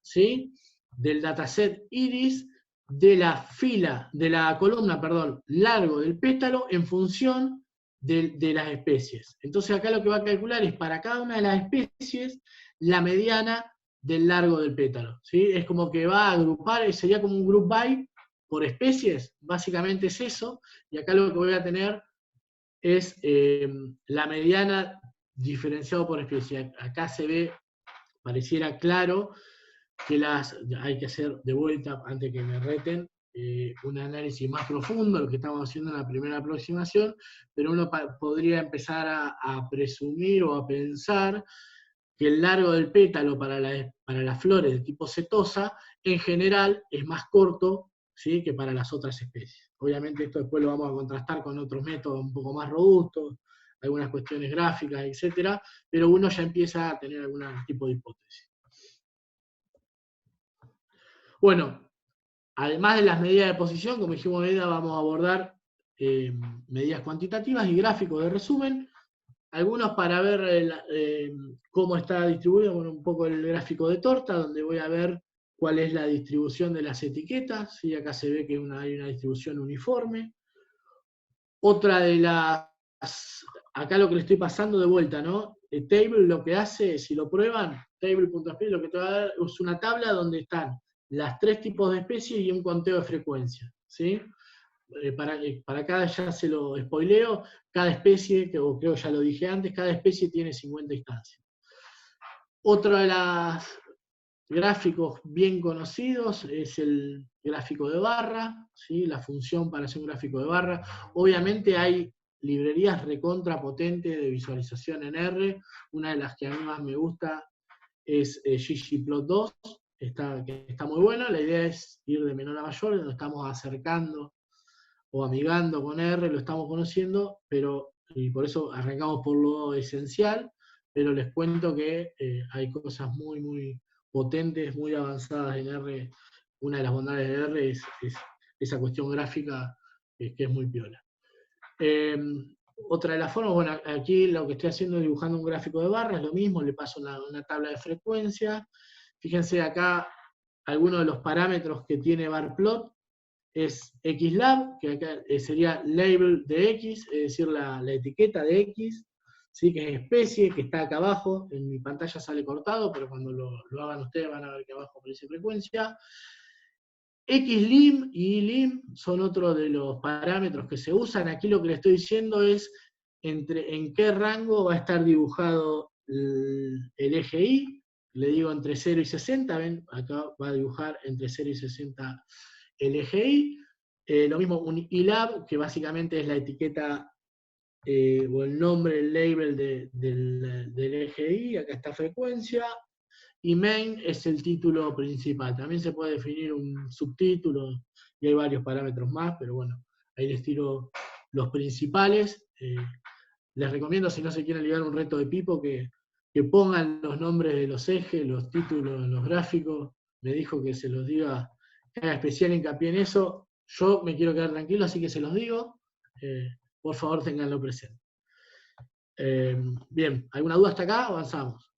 Speaker 3: ¿sí?, del dataset IRIS de la columna, perdón, largo del pétalo en función de las especies. Entonces acá lo que va a calcular es para cada una de las especies la mediana del largo del pétalo, ¿sí? Es como que va a agrupar, sería como un group by por especies, básicamente es eso, y acá lo que voy a tener es la mediana diferenciado por especie. Acá se ve, pareciera claro, que hay que hacer de vuelta, antes que me reten, un análisis más profundo, lo que estamos haciendo en la primera aproximación, pero uno podría empezar a presumir o a pensar que el largo del pétalo para las flores de tipo setosa, en general, es más corto, ¿sí?, que para las otras especies. Obviamente esto después lo vamos a contrastar con otros métodos un poco más robustos, algunas cuestiones gráficas, etc., pero uno ya empieza a tener algún tipo de hipótesis. Bueno, además de las medidas de posición, como dijimos ahorita, vamos a abordar medidas cuantitativas y gráficos de resumen. Algunos para ver cómo está distribuido, bueno, un poco el gráfico de torta, donde voy a ver cuál es la distribución de las etiquetas, ¿sí? Acá se ve que hay una distribución uniforme. Otra de las, acá lo que le estoy pasando de vuelta, ¿no? El table lo que hace, si lo prueban, table.sp, lo que te va a dar es una tabla donde están las 3 tipos de especies y un conteo de frecuencia, ¿sí? Para cada, ya se lo spoileo, cada especie, o creo que ya lo dije antes, cada especie tiene 50 instancias. Otro de los gráficos bien conocidos es el gráfico de barra, ¿sí? La función para hacer un gráfico de barra. Obviamente hay librerías recontra potentes de visualización en R. Una de las que a mí más me gusta es ggplot2, que está muy buena. La idea es ir de menor a mayor, nos estamos acercando o amigando con R, lo estamos conociendo, y por eso arrancamos por lo esencial, pero les cuento que hay cosas muy, muy potentes, muy avanzadas en R. Una de las bondades de R es esa cuestión gráfica que es muy piola. Otra de las formas, bueno, aquí lo que estoy haciendo es dibujando un gráfico de barras, lo mismo, le paso una tabla de frecuencia. Fíjense acá algunos de los parámetros que tiene barplot. Es xlab, que acá sería label de X, es decir, la etiqueta de X, ¿sí?, que es especie, que está acá abajo. En mi pantalla sale cortado, pero cuando lo hagan ustedes van a ver que abajo aparece frecuencia. Xlim y lim son otros de los parámetros que se usan. Aquí lo que le estoy diciendo es en qué rango va a estar dibujado el eje Y. Le digo entre 0 y 60, ven, acá va a dibujar entre 0 y 60 el eje Y. Lo mismo un ilab, que básicamente es la etiqueta o el nombre, el label del eje Y. Acá está frecuencia. Y main es el título principal. También se puede definir un subtítulo, y hay varios parámetros más, pero bueno, ahí les tiro los principales. Les recomiendo, si no se quieren ligar un reto de Pipo, que pongan los nombres de los ejes, los títulos, los gráficos. Me dijo que se los diga, que haga especial hincapié en eso. Yo me quiero quedar tranquilo, así que se los digo. Por favor, tenganlo presente. Bien, ¿alguna duda hasta acá? Avanzamos.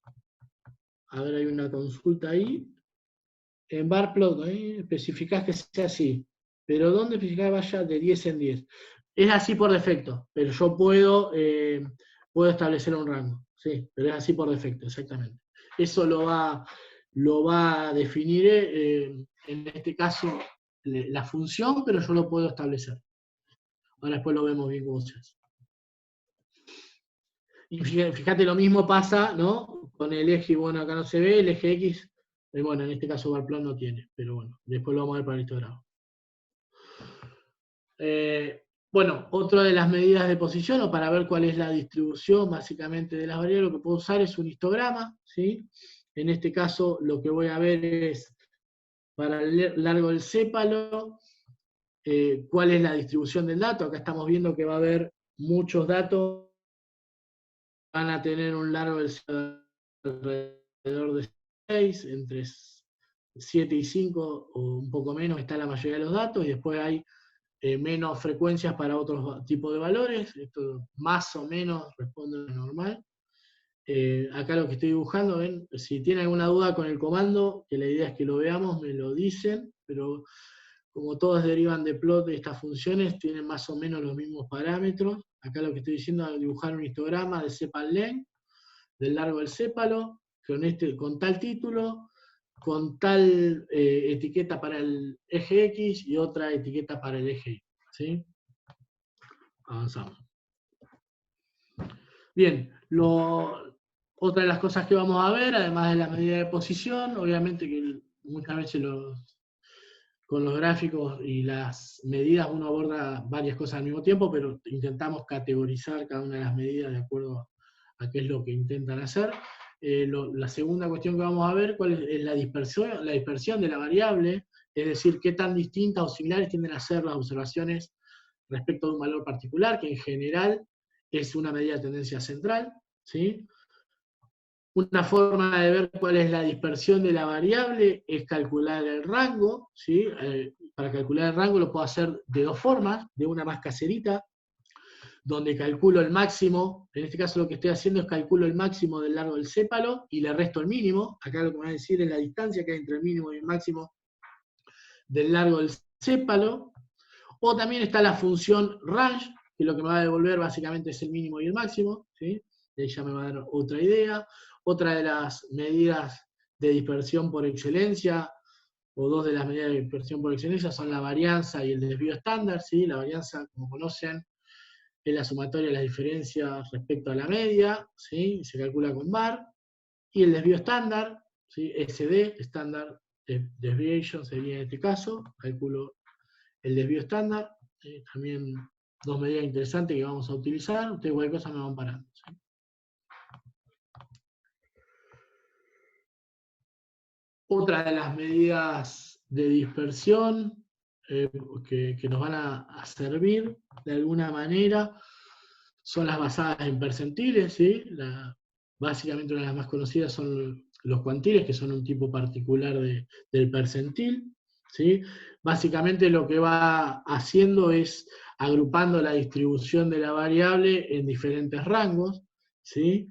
Speaker 3: A ver, hay una consulta ahí. En barplot, especificás que sea así. Pero ¿dónde especificás que vaya de 10 en 10? Es así por defecto, pero yo puedo establecer un rango. Sí, pero es así por defecto, exactamente. Eso lo va a definir, en este caso, la función, pero yo lo puedo establecer. Ahora después lo vemos bien cómo se hace. Y fíjate, lo mismo pasa, ¿no? Con el eje, bueno, acá no se ve, el eje X, bueno, en este caso Barplan no tiene, pero bueno, después lo vamos a ver para el histograma. Bueno, otra de las medidas de posición, o para ver cuál es la distribución básicamente de las variables, lo que puedo usar es un histograma, ¿sí? En este caso lo que voy a ver es, para el largo del sépalo, cuál es la distribución del dato. Acá estamos viendo que va a haber muchos datos, van a tener un largo del sépalo alrededor de 6, entre 7 y 5, o un poco menos, está la mayoría de los datos, y después hay menos frecuencias para otros tipos de valores. Esto más o menos responde a lo normal. Acá lo que estoy dibujando, ven, si tienen alguna duda con el comando, que la idea es que lo veamos, me lo dicen, pero como todas derivan de plot de estas funciones, tienen más o menos los mismos parámetros. Acá lo que estoy diciendo es dibujar un histograma de sepal length, del largo del sépalo, con tal título, con tal etiqueta para el eje X y otra etiqueta para el eje Y. ¿Sí? Avanzamos. Bien, otra de las cosas que vamos a ver, además de la medida de posición, obviamente que muchas veces con los gráficos y las medidas uno aborda varias cosas al mismo tiempo, pero intentamos categorizar cada una de las medidas de acuerdo a qué es lo que intentan hacer. La segunda cuestión que vamos a ver, cuál es la dispersión de la variable, es decir, qué tan distintas o similares tienden a ser las observaciones respecto de un valor particular, que en general es una medida de tendencia central, ¿sí? Una forma de ver cuál es la dispersión de la variable es calcular el rango, ¿sí? Para calcular el rango lo puedo hacer de dos formas, de una más caserita, donde calculo el máximo, en este caso lo que estoy haciendo es calculo el máximo del largo del sépalo y le resto el mínimo. Acá lo que me va a decir es la distancia que hay entre el mínimo y el máximo del largo del sépalo. O también está la función range, que lo que me va a devolver básicamente es el mínimo y el máximo, ¿sí? Y ahí ya me va a dar otra idea. Otra de las medidas de dispersión por excelencia, o dos de las medidas de dispersión por excelencia, son la varianza y el desvío estándar, ¿sí? La varianza, como conocen, es la sumatoria de las diferencias respecto a la media, ¿sí? Se calcula con bar. Y el desvío estándar, ¿sí? SD, Standard Deviation sería en este caso, calculo el desvío estándar, también dos medidas interesantes que vamos a utilizar, ustedes cualquier cosa me van parando. ¿Sí? Otra de las medidas de dispersión que nos van a servir de alguna manera son las basadas en percentiles, ¿sí? Básicamente una de las más conocidas son los cuantiles, que son un tipo particular del percentil, ¿sí? Básicamente lo que va haciendo es agrupando la distribución de la variable en diferentes rangos, ¿sí?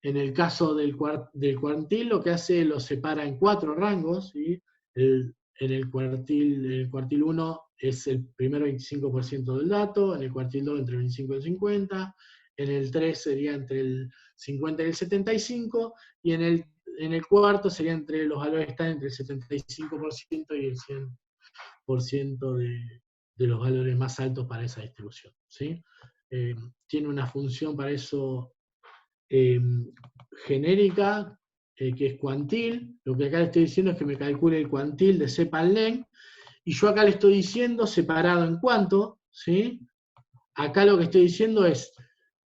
Speaker 3: En el caso del cuartil, lo que hace lo separa en 4 rangos, ¿sí? En el cuartil 1 es el primer 25% del dato, en el cuartil 2 entre el 25 y el 50, en el 3 sería entre el 50 y el 75, y en el cuarto sería entre los valores que están entre el 75% y el 100% de los valores más altos para esa distribución, ¿sí? Tiene una función para eso genérica, que es cuantil. Lo que acá le estoy diciendo es que me calcule el cuantil de sepal length, y yo acá le estoy diciendo separado en cuánto, ¿sí? Acá lo que estoy diciendo es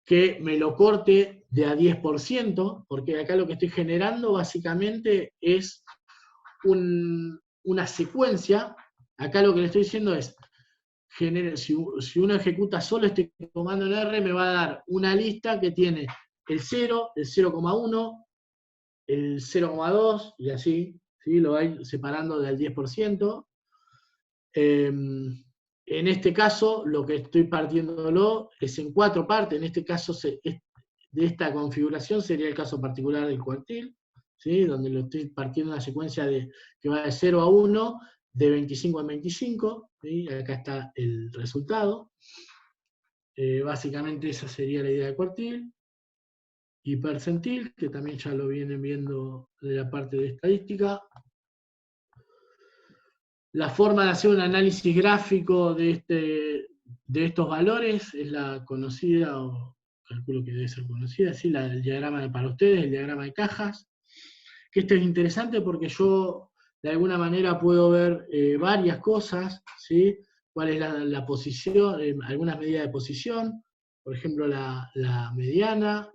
Speaker 3: que me lo corte de a 10%, porque acá lo que estoy generando básicamente es una secuencia. Acá lo que le estoy diciendo es, si uno ejecuta solo este comando en R, me va a dar una lista que tiene el 0, el 0,1, el 0,2, y así, ¿sí? Lo va separando del 10%. En este caso, lo que estoy partiéndolo es en 4 partes. En este caso, de esta configuración sería el caso particular del cuartil, ¿sí? Donde lo estoy partiendo en una secuencia que va de 0 a 1, de 25 a 25, ¿sí? Acá está el resultado. Básicamente esa sería la idea de cuartil. Y percentil, que también ya lo vienen viendo de la parte de estadística. La forma de hacer un análisis gráfico de estos valores es la conocida, o calculo que debe ser conocida, ¿sí? El diagrama para ustedes, el diagrama de cajas. Que esto es interesante porque yo de alguna manera puedo ver varias cosas, ¿sí? Cuál es la posición, algunas medidas de posición, por ejemplo la mediana,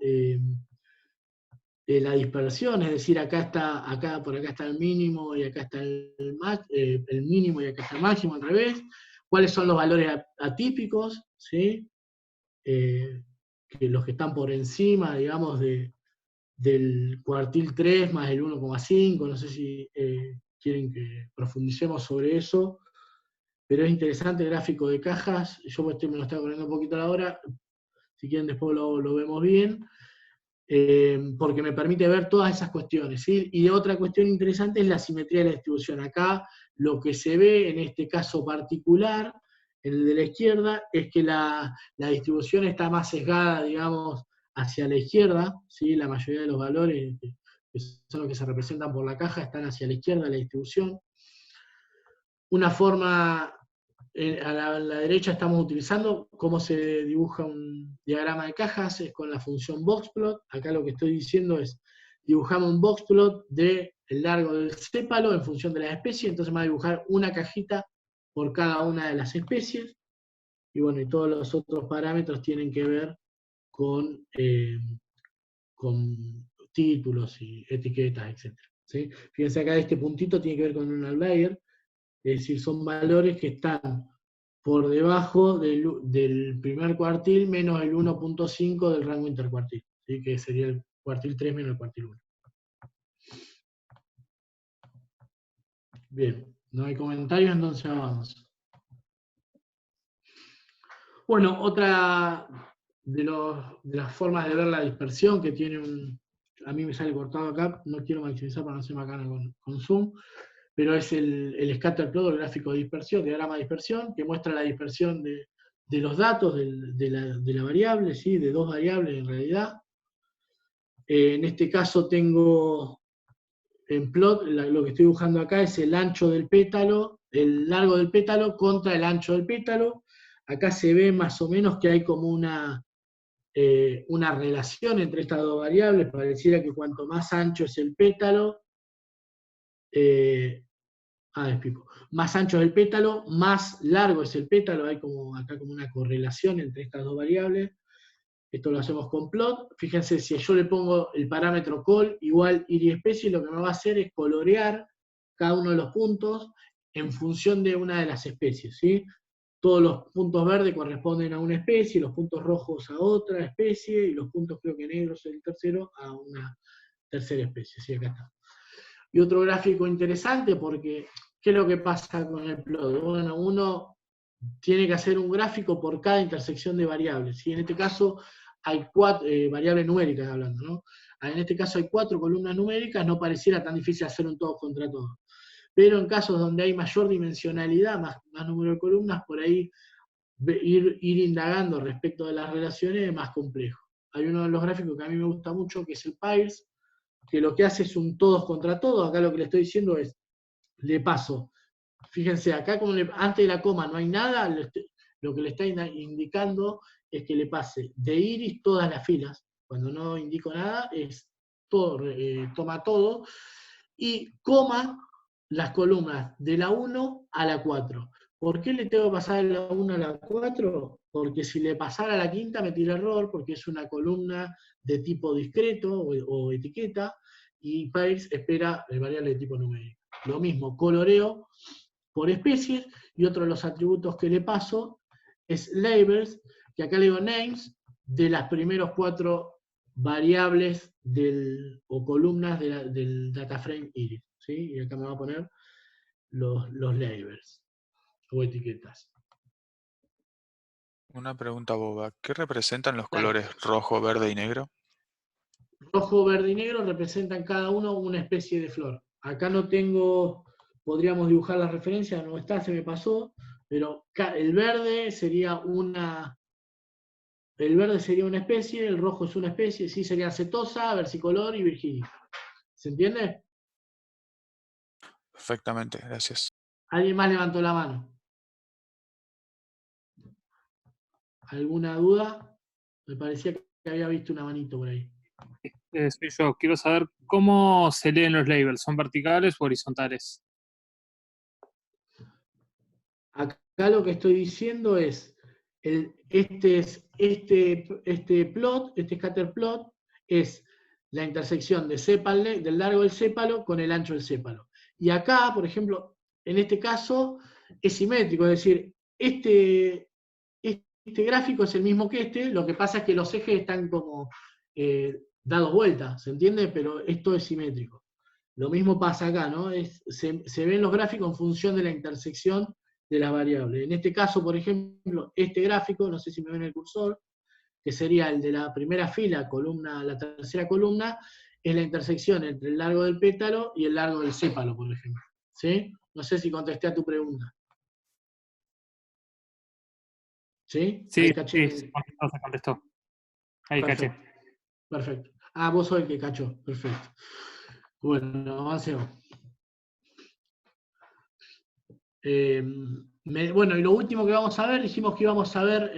Speaker 3: la dispersión, es decir, por acá está el mínimo y acá está el mínimo y acá está el máximo, al revés. ¿Cuáles son los valores atípicos? ¿Sí? Que los que están por encima, digamos, del cuartil 3 más el 1,5, no sé si quieren que profundicemos sobre eso, pero es interesante el gráfico de cajas, yo me lo estoy corriendo un poquito a la hora, si quieren después lo vemos bien. Porque me permite ver todas esas cuestiones, ¿sí? Y otra cuestión interesante es la simetría de la distribución. Acá lo que se ve en este caso particular, en el de la izquierda, es que la distribución está más sesgada, digamos, hacia la izquierda, ¿sí? La mayoría de los valores que son los que se representan por la caja están hacia la izquierda de la distribución. Una forma, a la derecha estamos utilizando cómo se dibuja un diagrama de cajas, es con la función boxplot. Acá lo que estoy diciendo es, dibujamos un boxplot del largo del sépalo en función de las especies, entonces me va a dibujar una cajita por cada una de las especies, y bueno, y todos los otros parámetros tienen que ver con títulos y etiquetas, etc. ¿Sí? Fíjense acá, este puntito tiene que ver con un outlier, es decir, son valores que están por debajo del primer cuartil menos el 1.5 del rango intercuartil, ¿sí? Que sería el cuartil 3 menos el cuartil 1. Bien, no hay comentarios, entonces vamos. Bueno, otra de las formas de ver la dispersión que tiene a mí me sale cortado acá, no quiero maximizar para no ser macana con Zoom, pero es el scatter plot, el gráfico de dispersión, diagrama de dispersión, que muestra la dispersión de los datos de la variable, ¿sí? De dos variables en realidad. En este caso tengo en plot, lo que estoy dibujando acá es el ancho del pétalo, el largo del pétalo contra el ancho del pétalo. Acá se ve más o menos que hay como una relación entre estas dos variables, pareciera que cuanto más ancho es el pétalo, más ancho es el pétalo, más largo es el pétalo, hay acá como una correlación entre estas dos variables. Esto lo hacemos con plot. Fíjense, si yo le pongo el parámetro col igual iriespecie, lo que me va a hacer es colorear cada uno de los puntos en función de una de las especies, ¿sí? Todos los puntos verdes corresponden a una especie, los puntos rojos a otra especie, y los puntos creo que negros el tercero a una tercera especie, ¿sí? Acá está. Y otro gráfico interesante, porque ¿qué es lo que pasa con el plot? Bueno, uno tiene que hacer un gráfico por cada intersección de variables, ¿sí? En este caso hay variables numéricas hablando, ¿no? En este caso hay 4 columnas numéricas, no pareciera tan difícil hacer un todos contra todos. Pero en casos donde hay mayor dimensionalidad, más número de columnas, por ahí ir indagando respecto de las relaciones es más complejo. Hay uno de los gráficos que a mí me gusta mucho, que es el Peirce, que lo que hace es un todos contra todos. Acá lo que le estoy diciendo es, le paso, fíjense, acá como antes de la coma no hay nada, lo que le está indicando es que le pase de iris todas las filas. Cuando no indico nada, es todo, toma todo, y coma las columnas de la 1 a la 4. ¿Por qué le tengo que pasar de la 1 a la 4? Porque si le pasara a la quinta me tira error, porque es una columna de tipo discreto o etiqueta, y Peirce espera el variable de tipo numérico. Lo mismo, coloreo por especies, y otro de los atributos que le paso es labels, que acá le digo names, de las primeros 4 variables o columnas del data frame iris, ¿sí? Y acá me va a poner los labels o etiquetas.
Speaker 2: Una pregunta boba. ¿Qué representan los
Speaker 3: Claro.
Speaker 2: colores rojo, verde y negro?
Speaker 3: Rojo, verde y negro representan cada uno una especie de flor. Acá no tengo, podríamos dibujar la referencia, no está, se me pasó, pero el verde sería una especie, el rojo es una especie, sí sería acetosa, versicolor y virginia. ¿Se entiende?
Speaker 2: Perfectamente, gracias.
Speaker 3: ¿Alguien más levantó la mano? ¿Alguna duda? Me parecía que había visto una manito por ahí.
Speaker 5: Soy yo. Quiero saber cómo se leen los labels. ¿Son verticales o horizontales?
Speaker 3: Acá lo que estoy diciendo es, este scatter plot, es la intersección de del largo del sépalo con el ancho del sépalo. Y acá, por ejemplo, en este caso, es simétrico, es decir, este gráfico es el mismo que este, lo que pasa es que los ejes están como dados vueltas, ¿se entiende? Pero esto es simétrico. Lo mismo pasa acá, ¿no? Se ven los gráficos en función de la intersección de las variables. En este caso, por ejemplo, este gráfico, no sé si me ven el cursor, que sería el de la primera fila, la tercera columna, es la intersección entre el largo del pétalo y el largo del sépalo, por ejemplo. ¿Sí? No sé si contesté a tu pregunta. ¿Sí?
Speaker 5: Sí,
Speaker 3: Ahí caché.
Speaker 5: sí, se contestó. Ahí
Speaker 3: Perfecto.
Speaker 5: caché.
Speaker 3: Perfecto. Ah, vos sos el que cachó. Perfecto. Bueno, avancemos. Bueno, y lo último que vamos a ver, dijimos que íbamos a ver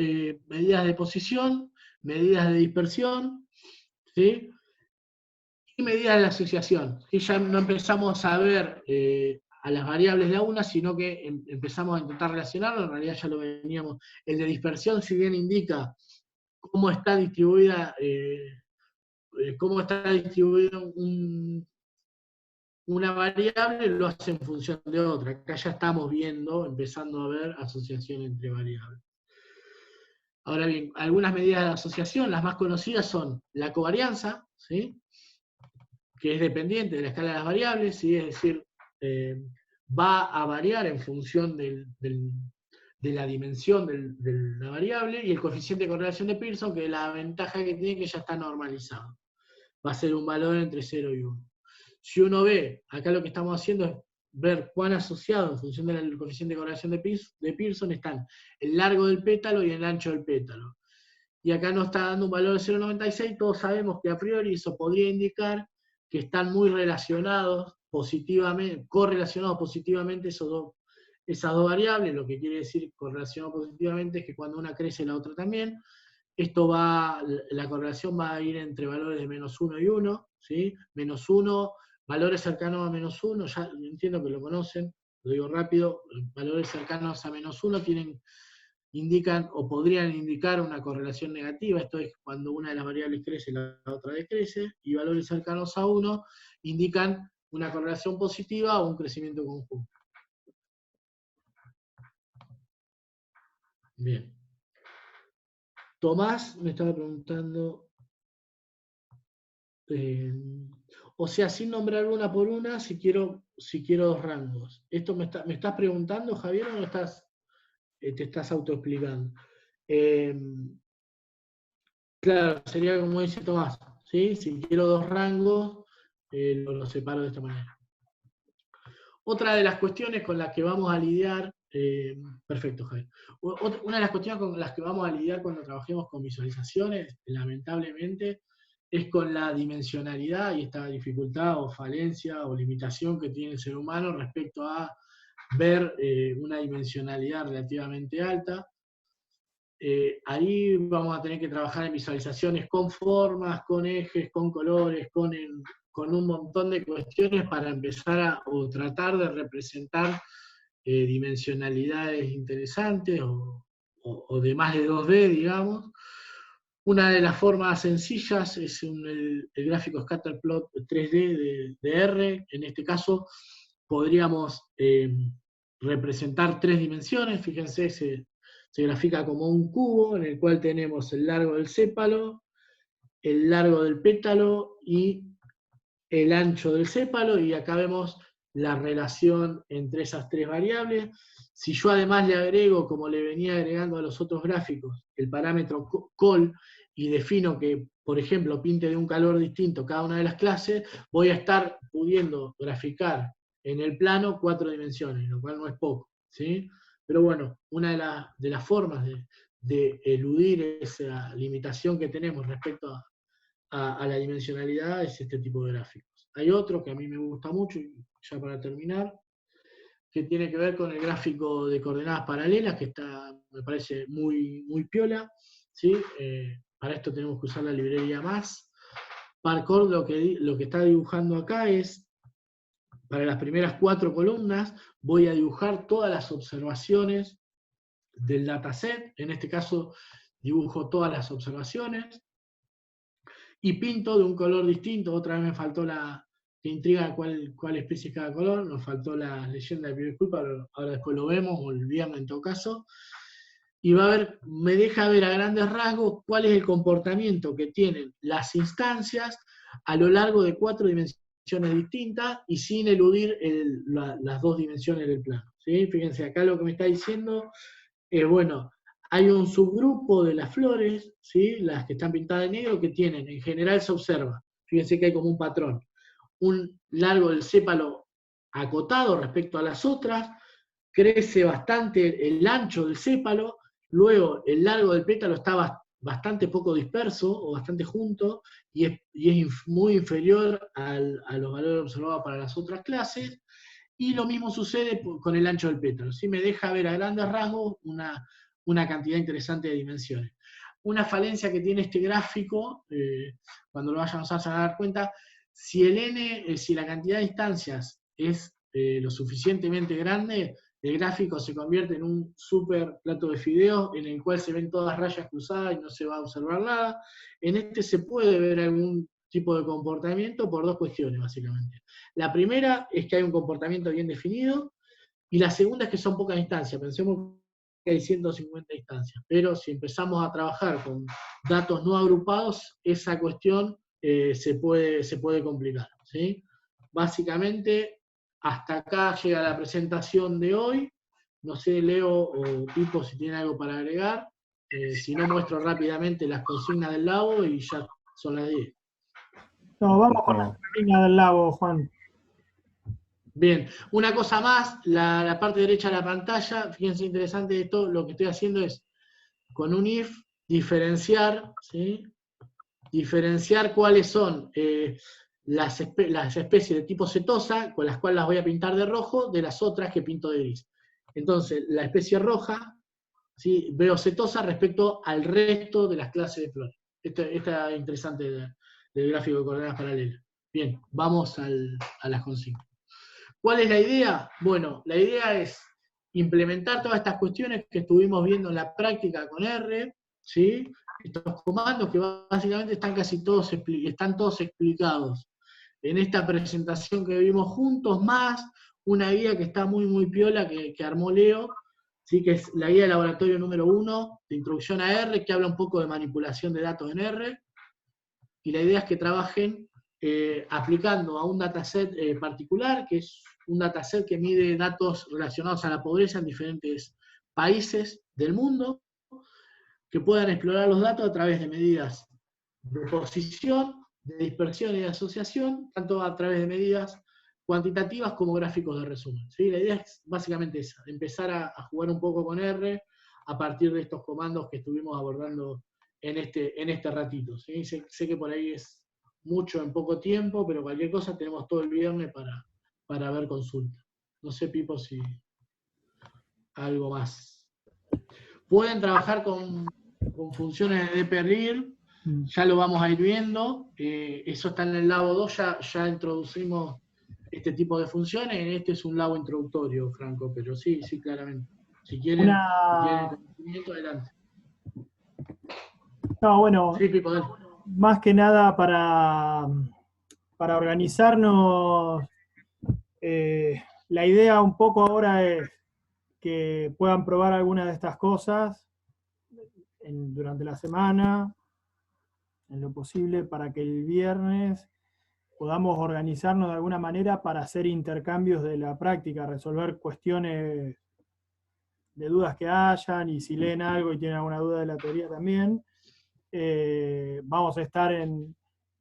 Speaker 3: medidas de posición, medidas de dispersión, ¿sí? Y medidas de asociación. Y ya no empezamos a ver a las variables de a una, sino que empezamos a intentar relacionarlo, en realidad ya lo veníamos. El de dispersión, si bien indica cómo está distribuida, una variable, lo hace en función de otra. Acá ya estamos empezando a ver asociación entre variables. Ahora bien, algunas medidas de asociación, las más conocidas son la covarianza, ¿sí? Que es dependiente de la escala de las variables, ¿sí? Es decir, va a variar en función de la dimensión de la variable, y el coeficiente de correlación de Pearson, que la ventaja que tiene es que ya está normalizado. Va a ser un valor entre 0 y 1. Si uno ve, acá lo que estamos haciendo es ver cuán asociado en función del coeficiente de correlación de Pearson están el largo del pétalo y el ancho del pétalo. Y acá nos está dando un valor de 0,96, todos sabemos que a priori eso podría indicar que están muy relacionados positivamente, correlacionados positivamente esas dos variables, lo que quiere decir correlacionado positivamente es que cuando una crece la otra también. La correlación va a ir entre valores de -1 y 1, ¿sí? -1, valores cercanos a -1, ya entiendo que lo conocen, lo digo rápido, valores cercanos a -1 indican o podrían indicar una correlación negativa, esto es cuando una de las variables crece y la otra decrece, y valores cercanos a 1 indican una correlación positiva o un crecimiento conjunto. Bien. Tomás me estaba preguntando, o sea, sin nombrar una por una, si quiero dos rangos. ¿Esto me estás preguntando, Javier, o te estás autoexplicando? Claro, sería como dice Tomás, ¿sí? Si quiero dos rangos, lo separo de esta manera. Otra de las cuestiones con las que vamos a lidiar, perfecto, Javier. Una de las cuestiones con las que vamos a lidiar cuando trabajemos con visualizaciones, lamentablemente, es con la dimensionalidad y esta dificultad o falencia o limitación que tiene el ser humano respecto a ver una dimensionalidad relativamente alta. Ahí vamos a tener que trabajar en visualizaciones con formas, con ejes, con colores, con un montón de cuestiones para empezar o tratar de representar dimensionalidades interesantes o de más de 2D, digamos. Una de las formas sencillas es el gráfico scatterplot 3D de R. En este caso podríamos representar 3 dimensiones. Fíjense, se grafica como un cubo en el cual tenemos el largo del sépalo, el largo del pétalo y el ancho del sépalo, y acá vemos la relación entre esas 3 variables. Si yo además le agrego, como le venía agregando a los otros gráficos, el parámetro col, y defino que, por ejemplo, pinte de un color distinto cada una de las clases, voy a estar pudiendo graficar en el plano 4 dimensiones, lo cual no es poco, ¿sí? Pero bueno, una de las formas de eludir esa limitación que tenemos respecto a la dimensionalidad es este tipo de gráficos. Hay otro que a mí me gusta mucho, y ya para terminar, que tiene que ver con el gráfico de coordenadas paralelas, que me parece muy, muy piola, ¿sí? Para esto tenemos que usar la librería más. Parcour lo que está dibujando acá es, para las primeras 4 columnas, voy a dibujar todas las observaciones del dataset, en este caso dibujo todas las observaciones, y pinto de un color distinto. Otra vez me faltó que intriga cuál especie es cada color, nos faltó la leyenda de primer culpa, ahora después lo vemos, o el viernes en todo caso, y me deja ver a grandes rasgos cuál es el comportamiento que tienen las instancias a lo largo de 4 dimensiones distintas y sin eludir las 2 dimensiones del plano, ¿sí? Fíjense, acá lo que me está diciendo es, bueno, hay un subgrupo de las flores, ¿sí? Las que están pintadas de negro, que tienen, en general se observa, fíjense que hay como un patrón, un largo del sépalo acotado respecto a las otras, crece bastante el ancho del sépalo, luego el largo del pétalo está bastante poco disperso o bastante junto, y es muy inferior a los valores observados para las otras clases, y lo mismo sucede con el ancho del pétalo, ¿sí? Me deja ver a grandes rasgos una cantidad interesante de dimensiones. Una falencia que tiene este gráfico, cuando lo vayan a usar se van a dar cuenta, si la cantidad de instancias es lo suficientemente grande, el gráfico se convierte en un super plato de fideos en el cual se ven todas rayas cruzadas y no se va a observar nada. En este se puede ver algún tipo de comportamiento por 2 cuestiones, básicamente. La primera es que hay un comportamiento bien definido, y la segunda es que son pocas instancias. Pensemos que hay 150 instancias, pero si empezamos a trabajar con datos no agrupados, esa cuestión se puede complicar, ¿sí? Básicamente, hasta acá llega la presentación de hoy. No sé, Leo o Pipo, si tienen algo para agregar. Si no, muestro rápidamente las consignas del lago y ya son las 10.
Speaker 1: No, vamos con la línea del lago, Juan.
Speaker 3: Bien, una cosa más, la parte derecha de la pantalla, fíjense, interesante esto, lo que estoy haciendo es, con un if, diferenciar, ¿sí? Diferenciar cuáles son las especies de tipo setosa, con las cuales las voy a pintar de rojo, de las otras que pinto de gris. Entonces, la especie roja, ¿sí? Veo setosa respecto al resto de las clases de flores. Esta es interesante del gráfico de coordenadas paralelas. Bien, vamos a las consignas. ¿Cuál es la idea? Bueno, la idea es implementar todas estas cuestiones que estuvimos viendo en la práctica con R, ¿sí? Estos comandos que básicamente están todos explicados en esta presentación que vimos juntos, más una guía que está muy, muy piola que armó Leo, ¿sí? Que es la guía de laboratorio número 1 de introducción a R, que habla un poco de manipulación de datos en R, y la idea es que trabajen aplicando a un dataset particular, que es un dataset que mide datos relacionados a la pobreza en diferentes países del mundo, que puedan explorar los datos a través de medidas de posición, de dispersión y de asociación, tanto a través de medidas cuantitativas como gráficos de resumen, ¿sí? La idea es básicamente esa, empezar a jugar un poco con R a partir de estos comandos que estuvimos abordando en este ratito, ¿sí? Sé que por ahí es mucho en poco tiempo, pero cualquier cosa tenemos todo el viernes para ver consulta. No sé, Pipo, si algo más. Pueden trabajar con funciones de dpReal, ya lo vamos a ir viendo. Eso está en el labo 2, ya introducimos este tipo de funciones. En este es un labo introductorio, Franco, pero sí, claramente. Si quieren conocimiento, adelante.
Speaker 1: No, bueno,
Speaker 3: sí, Pipo,
Speaker 1: más que nada para organizarnos, la idea un poco ahora es que puedan probar algunas de estas cosas durante la semana, en lo posible, para que el viernes podamos organizarnos de alguna manera para hacer intercambios de la práctica, resolver cuestiones de dudas que hayan, y si leen algo y tienen alguna duda de la teoría también. Vamos a estar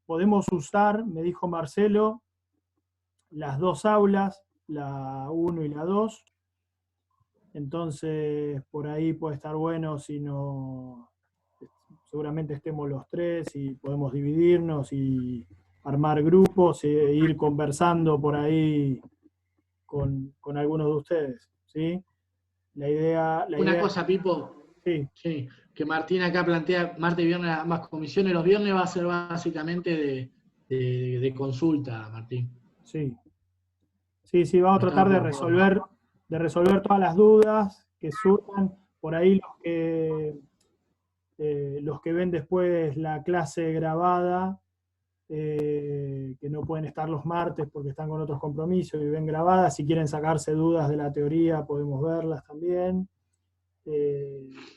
Speaker 1: podemos usar, me dijo Marcelo, las 2 aulas, la 1 y la 2. Entonces, por ahí puede estar bueno si no, seguramente estemos los 3 y podemos dividirnos y armar grupos e ir conversando por ahí con algunos de ustedes, ¿sí? La idea
Speaker 3: Una cosa, Pipo,
Speaker 1: sí.
Speaker 3: sí, que Martín acá plantea martes y viernes ambas comisiones. Los viernes va a ser básicamente de consulta, Martín.
Speaker 1: Sí. Sí, vamos a tratar de resolver todas las dudas que surjan. Por ahí los que ven después la clase grabada, que no pueden estar los martes porque están con otros compromisos y ven grabada, si quieren sacarse dudas de la teoría podemos verlas también.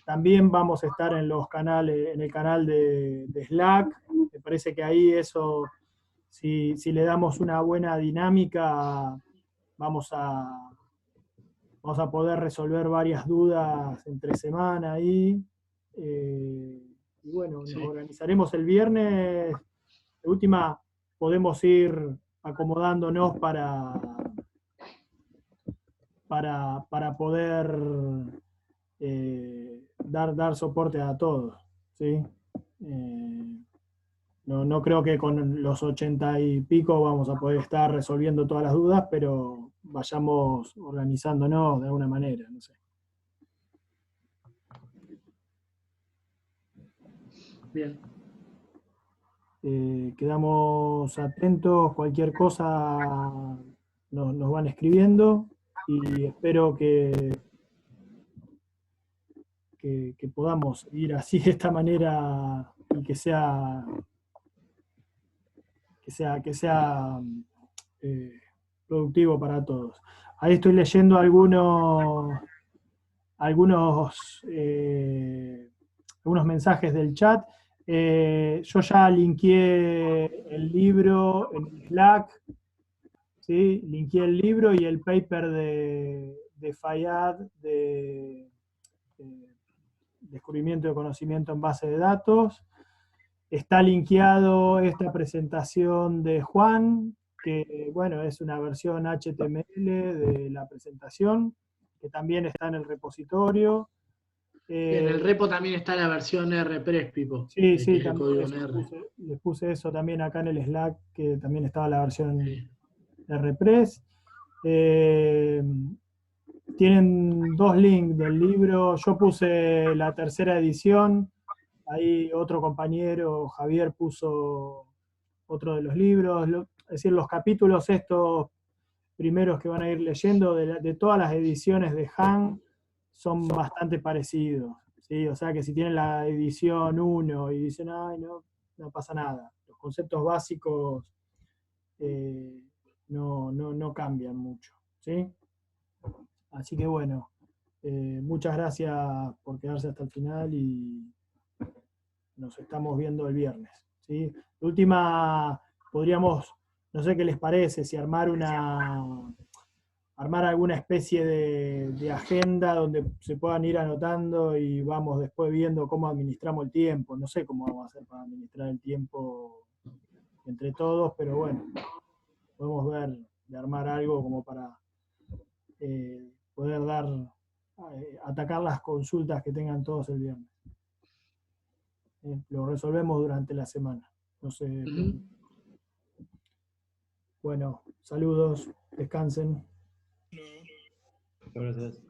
Speaker 1: También vamos a estar en el canal de Slack. Me parece que ahí eso, si le damos una buena dinámica, vamos a poder resolver varias dudas entre semana ahí. Y bueno, nos organizaremos el viernes. De última, podemos ir acomodándonos para poder dar soporte a todos, ¿sí? No creo que con los 80 y pico vamos a poder estar resolviendo todas las dudas, pero vayamos organizándonos de alguna manera, no sé.
Speaker 3: Bien.
Speaker 1: Quedamos atentos, cualquier cosa nos van escribiendo y espero que podamos ir así de esta manera y que sea productivo para todos. Ahí estoy leyendo algunos mensajes del chat. Yo ya linkeé el libro en Slack, ¿sí? Linkeé el libro y el paper de Fayad de descubrimiento de conocimiento en base de datos. Está linkeado esta presentación de Juan, que bueno, es una versión HTML de la presentación, que también está en el repositorio.
Speaker 3: En el repo también está la versión RPress, Pipo.
Speaker 1: Sí,
Speaker 3: que es el código
Speaker 1: también
Speaker 3: en R.
Speaker 1: les puse eso también acá en el Slack, que también estaba la versión RPress. Tienen 2 links del libro. Yo puse la tercera edición. Ahí otro compañero, Javier, puso otro de los libros. Es decir, los capítulos estos primeros que van a ir leyendo de todas las ediciones de Han son bastante parecidos, ¿sí? O sea que si tienen la edición 1 y dicen, ay, no pasa nada. Los conceptos básicos no cambian mucho, ¿sí? Así que bueno, muchas gracias por quedarse hasta el final y nos estamos viendo el viernes, ¿sí? De última, podríamos, no sé qué les parece, si armar alguna especie de agenda donde se puedan ir anotando y vamos después viendo cómo administramos el tiempo. No sé cómo vamos a hacer para administrar el tiempo entre todos, pero bueno, podemos ver de armar algo como para poder atacar las consultas que tengan todos el viernes. Lo resolvemos durante la semana. No sé. Bueno, saludos, descansen.
Speaker 6: Gracias.